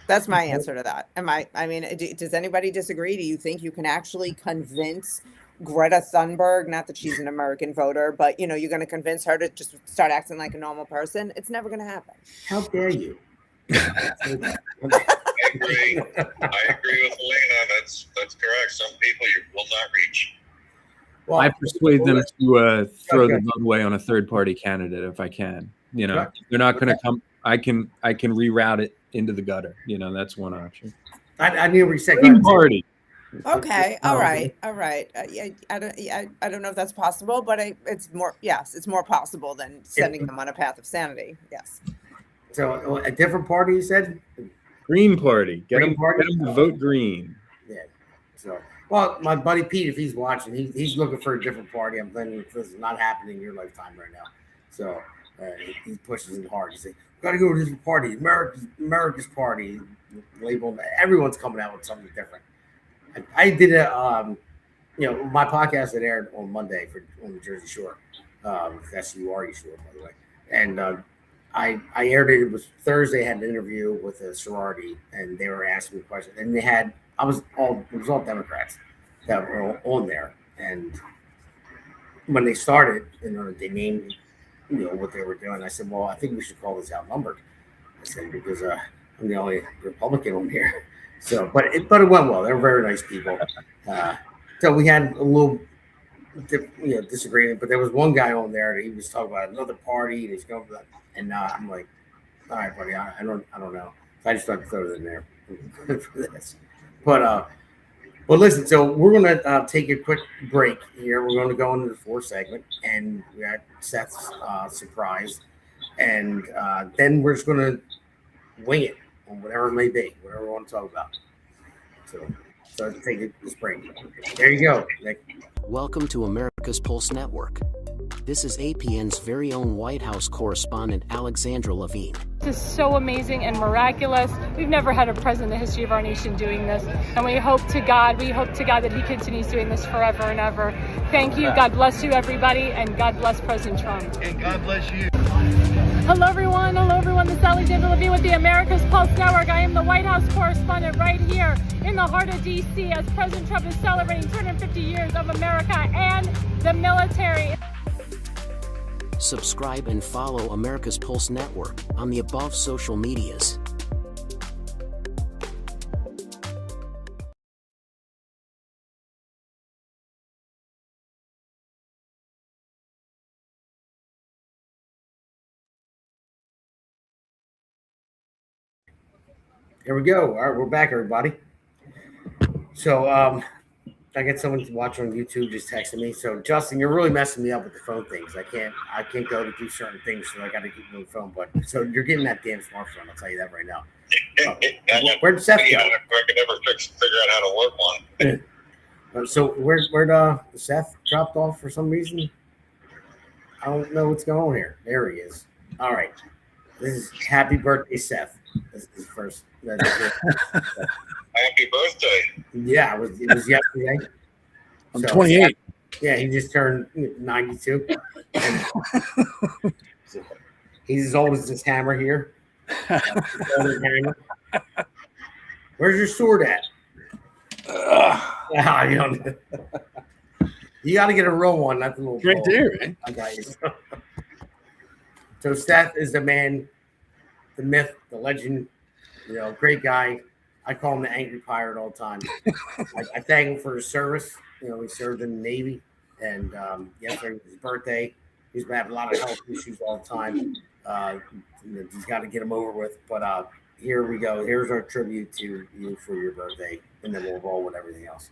That's my answer to that. Does anybody disagree? Do you think you can actually convince Greta Thunberg, not that she's an American voter, but you're going to convince her to just start acting like a normal person? It's never going to happen. How dare you? I agree with Elena. That's correct. Some people you will not reach. Well, I persuade them to throw the vote away on a third-party candidate if I can. They're not going to come. I can reroute it into the gutter. That's one option. I knew we said Green Party. Okay. All right. I don't know if that's possible, but it's more possible than sending them on a path of sanity. Yes. So a different party, you said? Green Party. Get them to vote green. Yeah. So, well, my buddy Pete, if he's watching, he's looking for a different party. I'm thinking this is not happening in your lifetime right now. So he pushes it hard. He says, "Got to go to this party, America's party." Labeled. Everyone's coming out with something different. I did my podcast that aired on Monday on the Jersey Shore, SURE Shore, by the way, and I aired it. It was Thursday. I had an interview with a sorority, and they were asking me questions. And it was all Democrats that were on there. And when they started, they named what they were doing. I said, well, I think we should call this outnumbered. I said because I'm the only Republican on here. So, but it went well. They were very nice people. So we had a little disagreement, but there was one guy on there that he was talking about another party, and he's going for that. And I'm like, all right, buddy, I don't know. So I just thought to throw it in there for this. But listen, so we're going to take a quick break here. We're going to go into the fourth segment, and we got Seth's surprise. And then we're just going to wing it on whatever it may be, whatever we want to talk about. So let's take this break. There you go, Nick. Welcome to America's Pulse Network. This is APN's very own White House correspondent, Alexandra Levine. This is so amazing and miraculous. We've never had a president in the history of our nation doing this. And we hope to God that he continues doing this forever and ever. Thank you. God bless you, everybody. And God bless President Trump. And God bless you. Hello, everyone. This is Alexandra Levine with the America's Pulse Network. I am the White House correspondent right here in the heart of D.C. as President Trump is celebrating 250 years of America and the military. Subscribe and follow America's Pulse Network on the above social medias. Here we go. All right, we're back, everybody. So I get someone to watch on YouTube just texting me. So Justin, you're really messing me up with the phone things. I can't go to do certain things, so I got to keep on the phone. But so you're getting that damn smartphone. I'll tell you that right now. Where'd Seth go? I could never figure out how to work one. So where'd Seth dropped off for some reason? I don't know what's going on here. There he is. All right. This is happy birthday, Seth. This is first. Happy birthday. Yeah, it was yesterday. I'm 28. Yeah, he just turned 92. And he's as old as this hammer here. Hammer. Where's your sword at? You got to get a real one, not the little right ball. there, man. I got you. So Seth is the man, the myth, the legend. Great guy. I call him the angry pirate all the time. I thank him for his service. He served in the Navy, and yesterday was his birthday. He's been having a lot of health issues all the time. He's got to get them over with. But here we go. Here's our tribute to you for your birthday, and then we'll roll with everything else.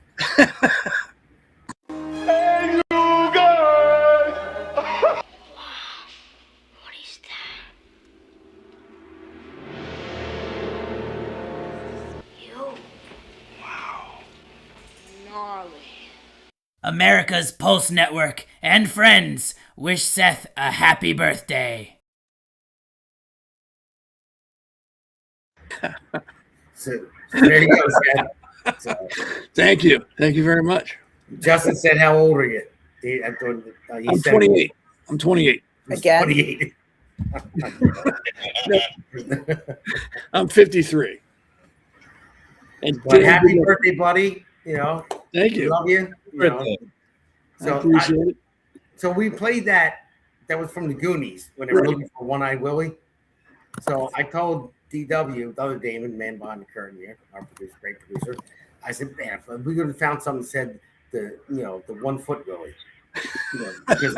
Hey, you guys! What is that? You. Wow. Gnarly. America's Pulse Network and friends wish Seth a happy birthday. So there you go, Seth. So, Thank you very much. Justin said, "How old are you?" I'm 28. I'm 28. Again? 28. I'm 53. And Well, happy birthday, buddy. Thank you. Love you. I So appreciate it. So we played that was from the Goonies when they were looking for One-Eyed Willie. So I told DW, the other Damon, man behind the curtain here, our producer, great producer, I said, man, if we could have found something that said the 1 foot Willie. Because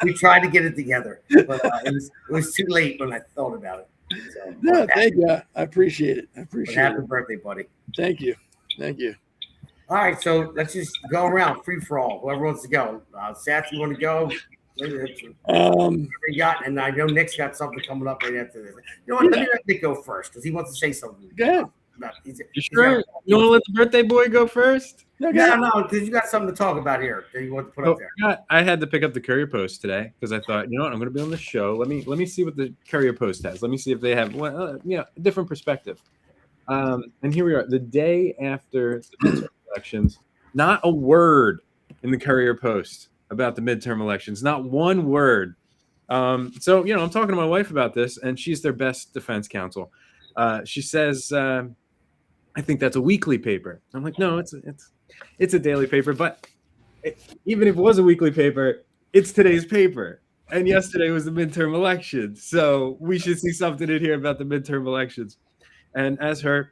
we tried to get it together, but it was too late when I thought about it. So, No, thank you. I appreciate it. Happy birthday, buddy. Thank you. All right, so let's just go around, free for all. Whoever wants to go. Seth, you want to go? You got, and I know Nick's got something coming up right after this. You know what? Let me let Nick go first because he wants to say something. Go ahead. You sure? You want to let the birthday boy go first? No, because you got something to talk about here that you want to put up there. I had to pick up the Courier Post today because I thought, you know what, I'm going to be on the show. Let me see what the Courier Post has. Let me see if they have a different perspective. And here we are, the day after the midterm elections. Not a word in the Courier Post about the midterm elections. Not one word. So I'm talking to my wife about this, and she's their best defense counsel. She says, I think that's a weekly paper. I'm like, no, it's a daily paper. But even if it was a weekly paper, it's today's paper. And yesterday was the midterm elections. So we should see something in here about the midterm elections. And as their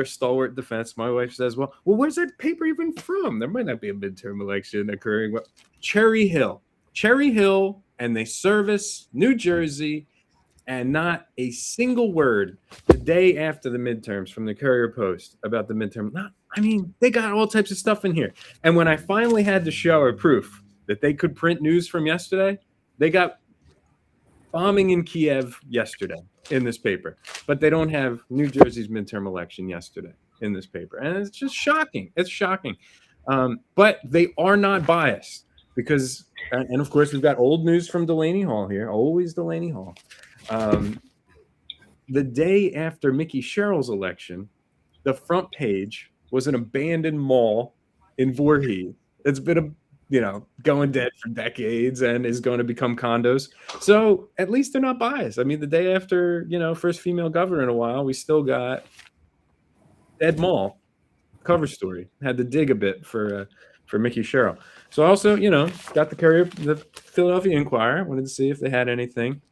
stalwart defense, my wife says, well, where's that paper even from? There might not be a midterm election occurring. Well, Cherry Hill, and they service New Jersey. And not a single word the day after the midterms from the Courier Post about the midterm. They got all types of stuff in here. And when I finally had to show her proof that they could print news from yesterday, they got bombing in Kiev yesterday in this paper. But they don't have New Jersey's midterm election yesterday in this paper. And it's just shocking. It's shocking. But they are not biased because, and of course, we've got old news from Delaney Hall here. Always Delaney Hall. The day after Mickey Sherrill's election, the front page was an abandoned mall in Voorhees. It's been going dead for decades and is going to become condos. So at least they're not biased. The day after, first female governor in a while, we still got dead mall cover story. Had to dig a bit for Mickey Sherrill. So also, got the Philadelphia Inquirer. Wanted to see if they had anything.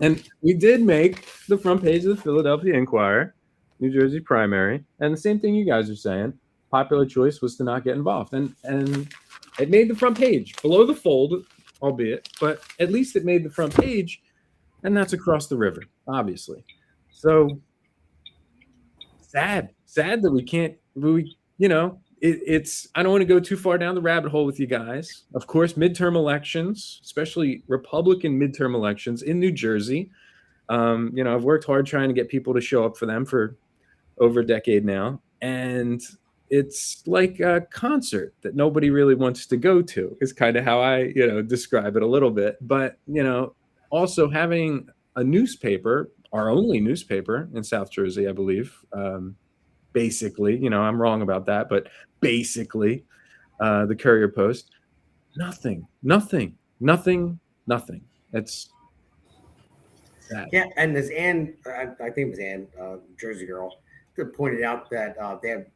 And we did make the front page of the Philadelphia Inquirer, New Jersey primary. And the same thing you guys are saying, popular choice was to not get involved. And it made the front page, below the fold, albeit, but at least it made the front page, and that's across the river, obviously. So sad that we can't, it's I don't want to go too far down the rabbit hole with you guys. Of course, midterm elections, especially Republican midterm elections in New Jersey. I've worked hard trying to get people to show up for them for over a decade now. and it's like a concert that nobody really wants to go to is kind of how I, describe it a little bit. But, also having a newspaper, our only newspaper in South Jersey, I believe, basically, I'm wrong about that, but basically, the Courier Post, nothing. It's sad. Yeah, and this Ann, I think it was Ann, Jersey girl, that pointed out that they have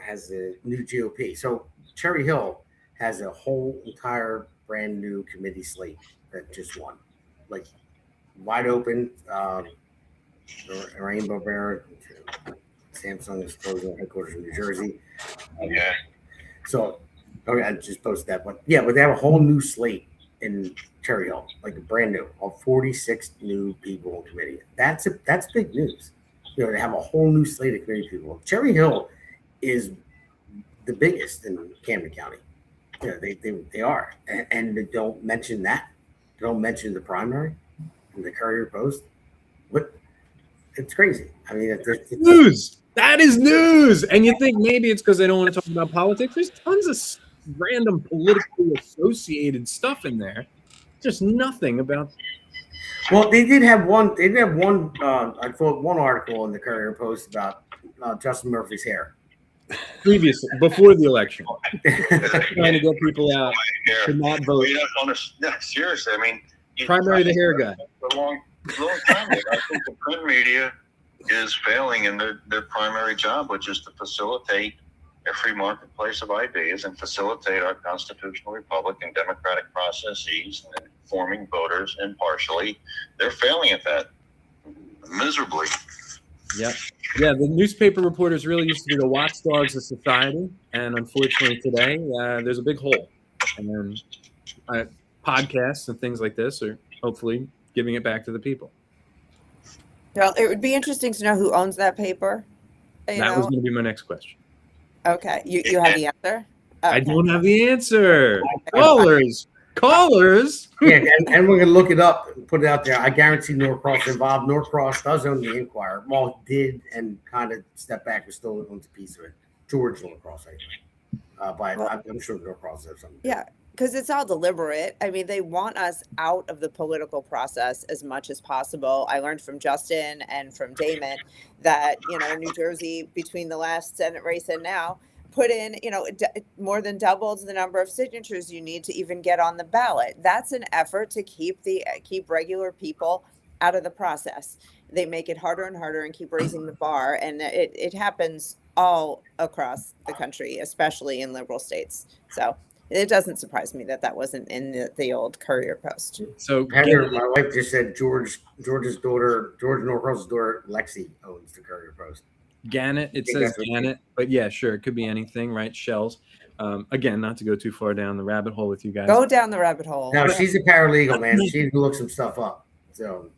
has a new GOP. So Cherry Hill has a whole entire brand new committee slate that just won, like wide open. Rainbow Bear, Samsung is closing headquarters in New Jersey. Okay. So, okay, I just posted that, but yeah, but they have a whole new slate in Cherry Hill, like a brand new, all 46 new people in committee. That's big news. They have a whole new slate of committee people. Cherry Hill is the biggest in Camden County. They are, and they don't mention that. They don't mention the primary and the Courier Post. What? It's crazy. I mean, it's news. That is news. And you think maybe it's because they don't want to talk about politics. There's tons of random politically associated stuff in there. Just nothing about. Well, they did have one. They did have one. I thought one article in the Courier Post about Justin Murphy's hair. Previously, before the election, trying to get people out to not vote. Seriously, I mean, primary the hair guy. A long time ago. I think the print media is failing in their primary job, which is to facilitate a free marketplace of ideas and facilitate our constitutional republic and democratic processes and informing voters impartially. They're failing at that miserably. Yep. Yeah, the newspaper reporters really used to be the watchdogs of society, and unfortunately today there's a big hole. And then podcasts and things like this are hopefully giving it back to the people. Well, it would be interesting to know who owns that paper. That was going to be my next question. Okay, you have the answer? Okay. I don't have the answer. Callers. Yeah, and we're gonna look it up and put it out there. I guarantee Norcross involved. Norcross does own the Inquirer. Well, did and kind of stepped back, but still owns a piece of it. George Norcross, anyway. But I'm sure Norcross has something. Yeah, because it's all deliberate. I mean, they want us out of the political process as much as possible. I learned from Justin and from Damon that, New Jersey, between the last Senate race and now, put in, more than doubled the number of signatures you need to even get on the ballot. That's an effort to keep regular people out of the process. They make it harder and harder and keep raising the bar. And it happens all across the country, especially in liberal states. So it doesn't surprise me that wasn't in the old Courier Post. So Heather, my wife just said George Norcross's daughter, Lexi, owns the Courier Post. Gannett, it says Gannett, but yeah, sure, it could be anything, right? Shells. Again, not to go too far down the rabbit hole with you guys. Go down the rabbit hole. No, she's a paralegal, man. She can look some stuff up. But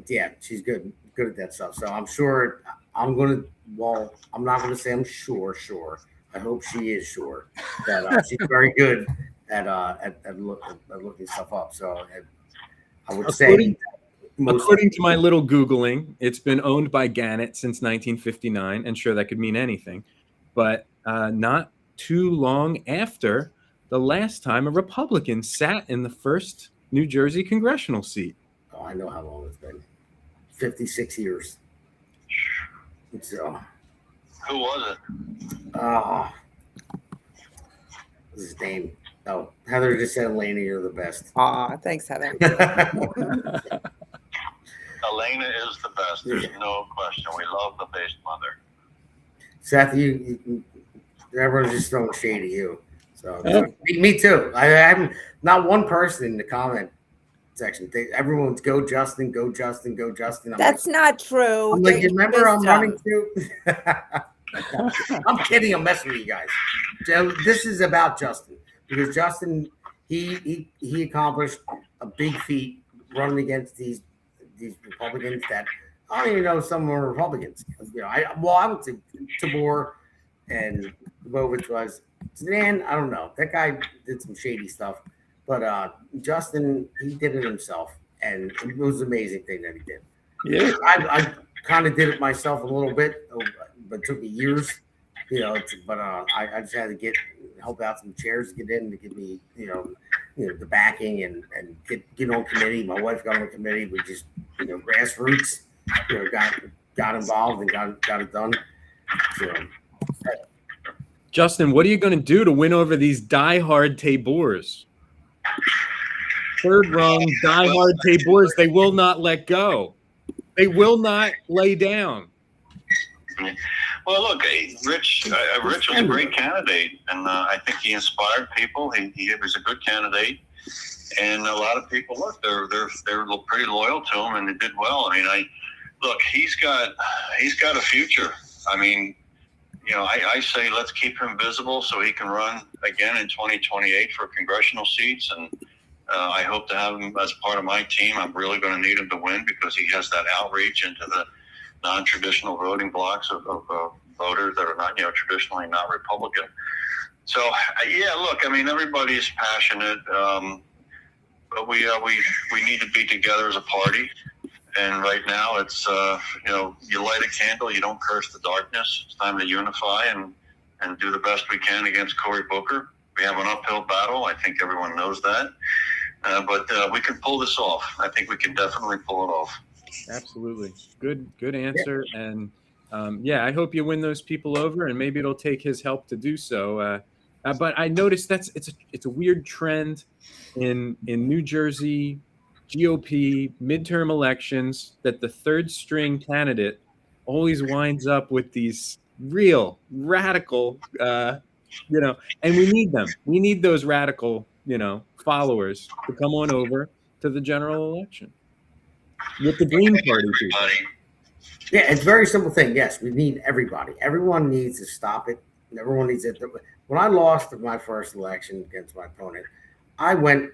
yeah, she's good at that stuff. So I'm sure I'm not gonna say I'm sure. I hope she is sure that she's very good at looking stuff up. So I would say. According to my little Googling, it's been owned by Gannett since 1959, and sure, that could mean anything, but not too long after the last time a Republican sat in the first New Jersey congressional seat. Oh, I know how long it's been. 56 years. So, who was it? This is Dame. Oh, Heather just said, Elana, you're the best. Aw, thanks, Heather. Elana is the best. There's no question. We love the base mother. Seth, everyone's just throwing shade at you. So me too. I haven't not one person in the comment section. Everyone's go Justin. That's not true. I'm like, you remember I'm running too? I'm kidding. I'm messing with you guys. This is about Justin because Justin he accomplished a big feat running against these Republicans that I don't even know some were Republicans. I would say Tabor and Bovich was. Sedan, I don't know. That guy did some shady stuff, but Justin, he did it himself, and it was an amazing thing that he did. Yeah. I kind of did it myself a little bit, but it took me years, but I just had to help out some chairs to get in to give me, the backing and get on committee. My wife got on committee. We just, grassroots, got involved and got it done. So, Justin, what are you going to do to win over these diehard Tabors? Third rung diehard Tabors, they will not let go. They will not lay down. Well, look, Rich was a great candidate, and I think he inspired people. He was a good candidate, and a lot of people, look, they're pretty loyal to him, and they did well. I mean, he's got a future. I mean, I say let's keep him visible so he can run again in 2028 for congressional seats, and I hope to have him as part of my team. I'm really going to need him to win because he has that outreach into the non-traditional voting blocks of voters that are not, traditionally not Republican. So, look, I mean, everybody's passionate, but we need to be together as a party. And right now it's, you light a candle, you don't curse the darkness. It's time to unify and do the best we can against Cory Booker. We have an uphill battle. I think everyone knows that. But we can pull this off. I think we can definitely pull it off. Absolutely. Good answer. And I hope you win those people over, and maybe it'll take his help to do so. But I noticed it's a weird trend in New Jersey GOP midterm elections that the third string candidate always winds up with these real radical, and we need them. We need those radical, followers to come on over to the general election with the Green Party people. Yeah, it's a very simple thing. Yes, we need everybody. Everyone needs to stop it. Everyone needs it. When I lost my first election against my opponent, I went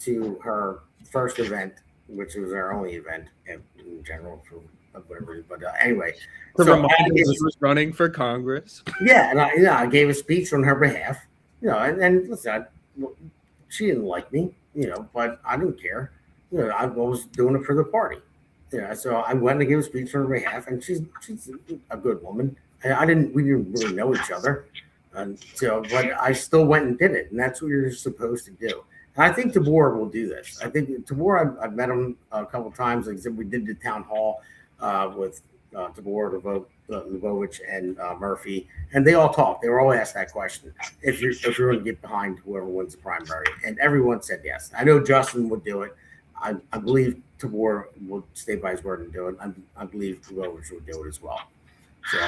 to her first event, which was our only event in general for whatever. But anyway, was running for Congress. Yeah, and I gave a speech on her behalf. And listen, she didn't like me, but I didn't care. I was doing it for the party. So I went and gave a speech on her behalf, and she's a good woman. And we didn't really know each other, and so but I still went and did it, and that's what you're supposed to do. And I think Tabor will do this. I think Tabor, I've met him a couple of times. Like I said, we did the town hall with Tabor, Lubovich, and Murphy, and they all talked. They were all asked that question: if you're going to get behind whoever wins the primary, and everyone said yes. I know Justin would do it. I believe Tabor will stay by his word and do it. I believe Lubovich will do it as well. So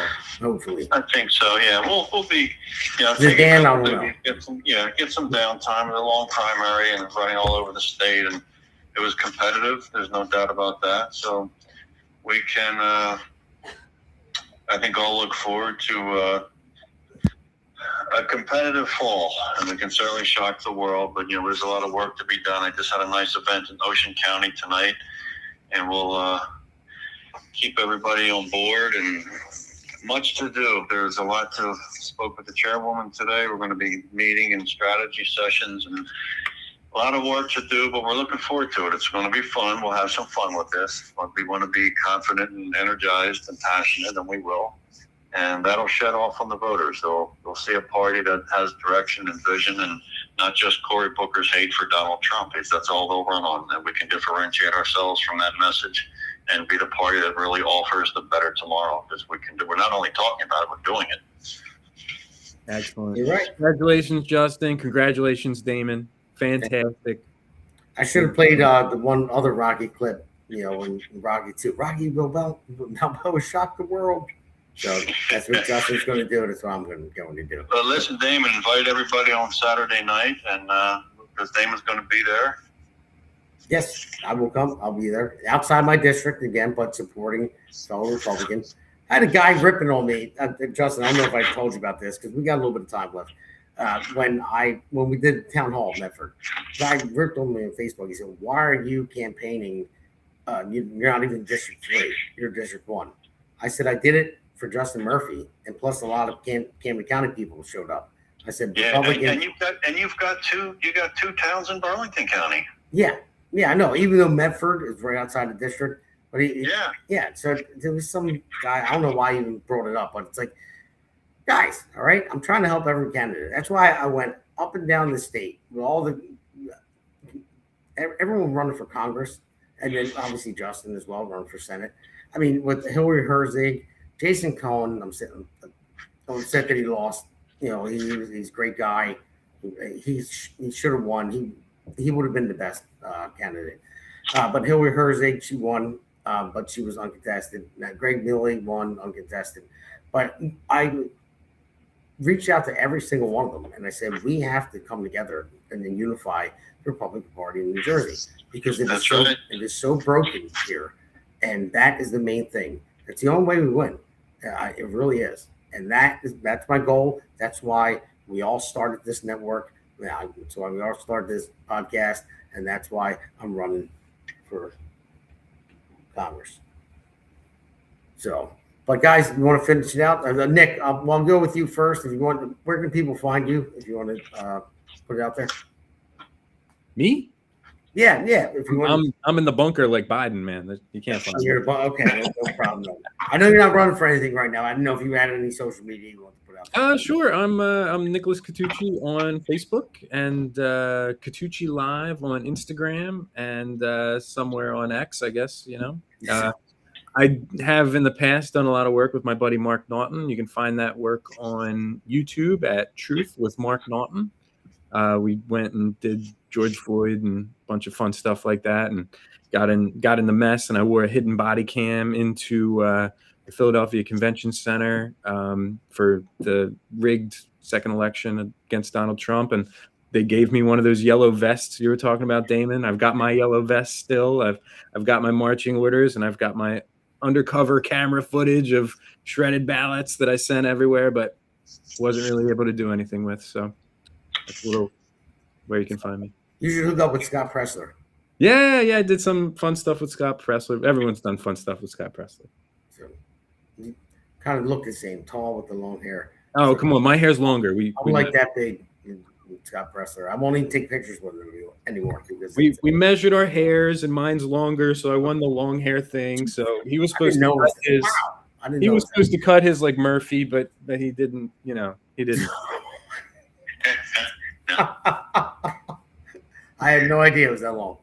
hopefully, I think so. Yeah, we'll be. Dan, I don't know. Get some downtime in a long primary and running all over the state, and it was competitive. There's no doubt about that. So we can, I think, all look forward to a competitive fall, and we can certainly shock the world. But there's a lot of work to be done. I just had a nice event in Ocean County tonight, and we'll keep everybody on board and. Much to do. There's a lot to spoke with the chairwoman today. We're going to be meeting in strategy sessions and a lot of work to do, but we're looking forward to it. It's going to be fun. We'll have some fun with this. But we want to be confident and energized and passionate, and we will. And that'll shed off on the voters. So we'll see a party that has direction and vision, and not just Cory Booker's hate for Donald Trump. That's all over and on. And we can differentiate ourselves from that message and be the party that really offers the better tomorrow, because we're not only talking about it, we're doing it. Excellent. You're right. Congratulations, Justin. Congratulations, Damon. Fantastic. should have played the one other Rocky clip, when Rocky 2. Rocky Balboa shocked the world. So that's what Justin's going to do. That's what I'm going to do. But listen, Damon, invite everybody on Saturday night, and because Damon's going to be there. Yes, I will come. I'll be there. Outside my district again, but supporting fellow Republicans. I had a guy ripping on me. Justin, I don't know if I told you about this because we got a little bit of time left. When we did the town hall in Medford, guy ripped on me on Facebook. He said, "Why are you campaigning? You're not even District 3. You're District 1." I said, "I did it for Justin Murphy, and plus a lot of Camden County people showed up." I said, and you've got two towns in Burlington County. Yeah, I know. Even though Medford is right outside the district, But yeah. So there was some guy. I don't know why he even brought it up, but it's like, guys, all right. I'm trying to help every candidate. That's why I went up and down the state with all everyone running for Congress, and then obviously Justin as well running for Senate. I mean, with Hillary Herzig, Jason Cohen, I'm upset that he lost. You know, he's a great guy. He should have won. He would have been the best candidate. But Hillary Herzig, she won, but she was uncontested. Now, Greg Milley won uncontested. But I reached out to every single one of them, and I said, we have to come together and then unify the Republican Party in New Jersey, because it is so broken here, and that is the main thing. It's the only way we win. It really is, and that's my goal. That's why we all started this network. That's why we all started this podcast, and that's why I'm running for Congress. So, but guys, you want to finish it out? Nick, I'll go with you first. If you want, where can people find you? If you want to put it out there. Me? Yeah. If you want, I'm in the bunker like Biden, man. You can't find me. Okay, no problem. I know you're not running for anything right now. I don't know if you had any social media you want to put out there. Sure. I'm Nicholas Catucci on Facebook and Catucci Live on Instagram and somewhere on X, I guess. I have in the past done a lot of work with my buddy Mark Naughton. You can find that work on YouTube at Truth with Mark Naughton. We went and did George Floyd and a bunch of fun stuff like that, and got in the mess. And I wore a hidden body cam into the Philadelphia Convention Center for the rigged second election against Donald Trump. And they gave me one of those yellow vests you were talking about, Damon. I've got my yellow vest still. I've got my marching orders, and I've got my undercover camera footage of shredded ballots that I sent everywhere, but wasn't really able to do anything with. So that's a little where you can find me. You should hook up with Scott Pressler. Yeah, I did some fun stuff with Scott Pressler. Everyone's done fun stuff with Scott Pressler. So you kind of look the same, tall with the long hair. Oh, come on, my hair's longer. I'm like that big with Scott Pressler. I won't even take pictures with him anymore because we measured our hairs, and mine's longer, so I won the long hair thing. So he was supposed to cut his. Wow. He was supposed to cut his like Murphy, but he didn't. He didn't. I had no idea it was that long.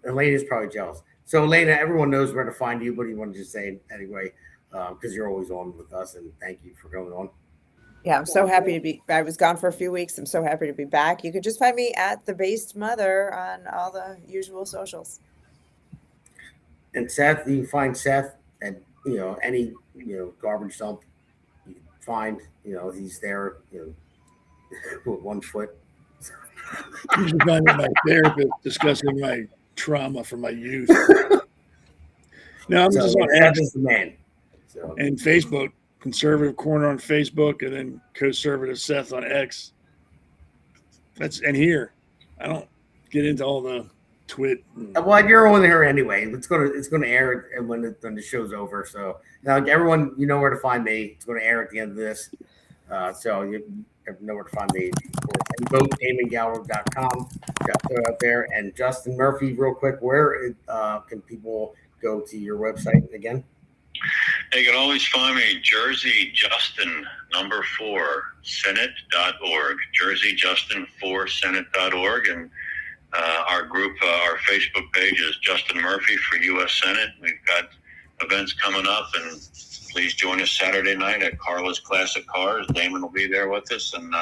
Elena's probably jealous. So, Elena, everyone knows where to find you. What do you want to just say anyway? Because you're always on with us, and thank you for coming on. Yeah, I'm so happy to be. I was gone for a few weeks. I'm so happy to be back. You can just find me at The Based Mother on all the usual socials. And Seth, you can find Seth at any garbage dump you can find. He's there. With 1 foot. You can find my therapist discussing my trauma from my youth. No, I'm just on X the man. And Facebook, Conservative Corner on Facebook, and then Conservative Seth on X. And here, I don't get into all the twit. Well, you're on here anyway. It's gonna air when the show's over. So now everyone, you know where to find me. It's gonna air at the end of this. So you know where to find me. And go to DamonGaldo.com. Got out there. And Justin Murphy, real quick, where can people go to your website again? You can always find me Jersey Justin 4 Senate.org. Jersey Justin 4 Senate.org. And our group, our Facebook page is Justin Murphy for U.S. Senate. We've got events coming up, and please join us Saturday night at Carla's Classic Cars. Damon will be there with us, and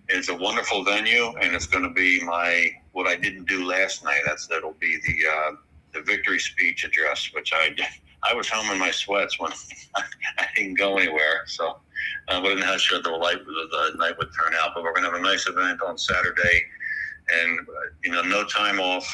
it's a wonderful venue, and it's going to be what I didn't do last night. That'll be the victory speech address, which I was home in my sweats when I didn't go anywhere, so I wasn't how sure the night would turn out. But we're going to have a nice event on Saturday, and no time off.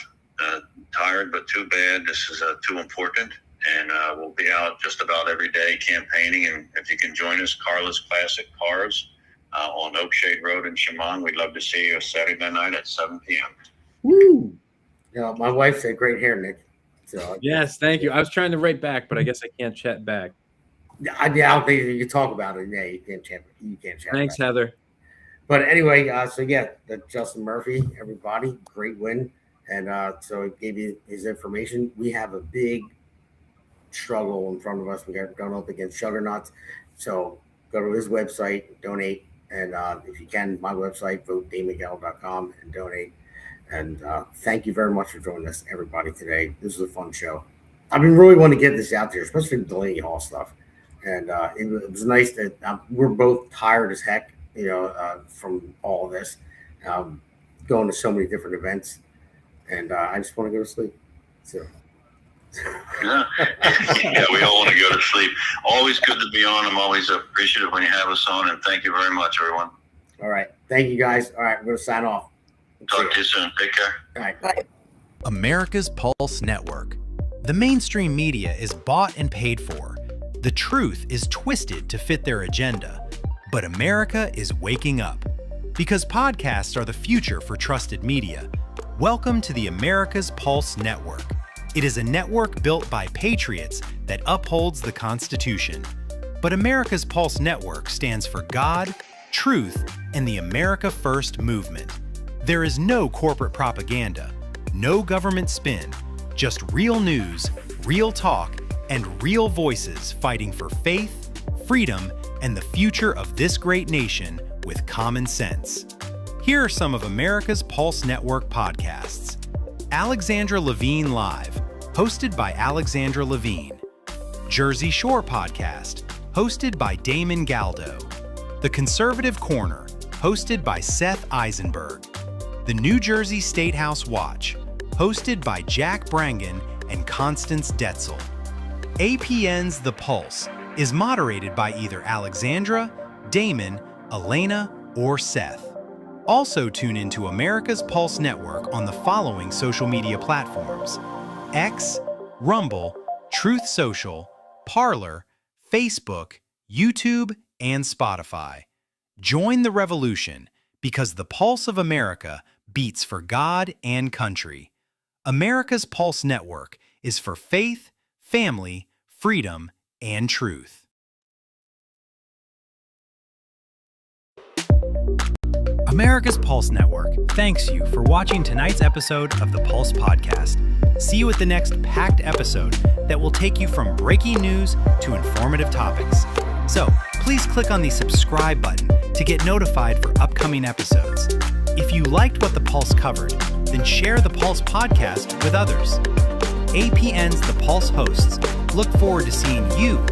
Tired, but too bad. This is too important. And we'll be out just about every day campaigning. And if you can join us, Carla's Classic Cars on Oakshade Road in Chemung. We'd love to see you Saturday night at 7 p.m. Woo! My wife said great hair, Nick. So yes, thank you. I was trying to write back, but I guess I can't chat back. I don't think you can talk about it. Yeah, you can't chat. Thanks, back. Heather. But anyway, that's Justin Murphy, everybody. Great win. And so he gave you his information. We have a big struggle in front of us. We got going up against juggernauts. So go to his website, donate, and if you can, my website, vote.damongaldo.com, and donate. And thank you very much for joining us, everybody, today. This was a fun show. I've been really wanting to get this out there, especially the Delaney Hall stuff. And it was nice that we're both tired as heck, from all of this, going to so many different events. And I just want to go to sleep. So. Yeah, we all want to go to sleep. Always good to be on. I'm always appreciative when you have us on, and thank you very much, everyone. All right. Thank you, guys. All right, we're going to sign off. Talk to you soon. Take care. All right. Bye. America's Pulse Network. The mainstream media is bought and paid for. The truth is twisted to fit their agenda. But America is waking up. Because podcasts are the future for trusted media. Welcome to the America's Pulse Network. It is a network built by patriots that upholds the Constitution. But America's Pulse Network stands for God, truth, and the America First movement. There is no corporate propaganda, no government spin, just real news, real talk, and real voices fighting for faith, freedom, and the future of this great nation with common sense. Here are some of America's Pulse Network podcasts. Alexandra Levine Live, hosted by Alexandra Levine. Jersey Shore Podcast, hosted by Damon Galdo. The Conservative Corner, hosted by Seth Eisenberg. The New Jersey State House Watch, hosted by Jack Brangan and Constance Detzel. APN's The Pulse is moderated by either Alexandra, Damon, Elana, or Seth. Also tune into America's Pulse Network on the following social media platforms: X, Rumble, Truth Social, Parler, Facebook, YouTube, and Spotify. Join the revolution because the pulse of America beats for God and country. America's Pulse Network is for faith, family, freedom, and truth. America's Pulse Network thanks you for watching tonight's episode of the Pulse Podcast. See you at the next packed episode that will take you from breaking news to informative topics. So please click on the subscribe button to get notified for upcoming episodes. If you liked what the Pulse covered, then share the Pulse Podcast with others. APN's The Pulse hosts look forward to seeing you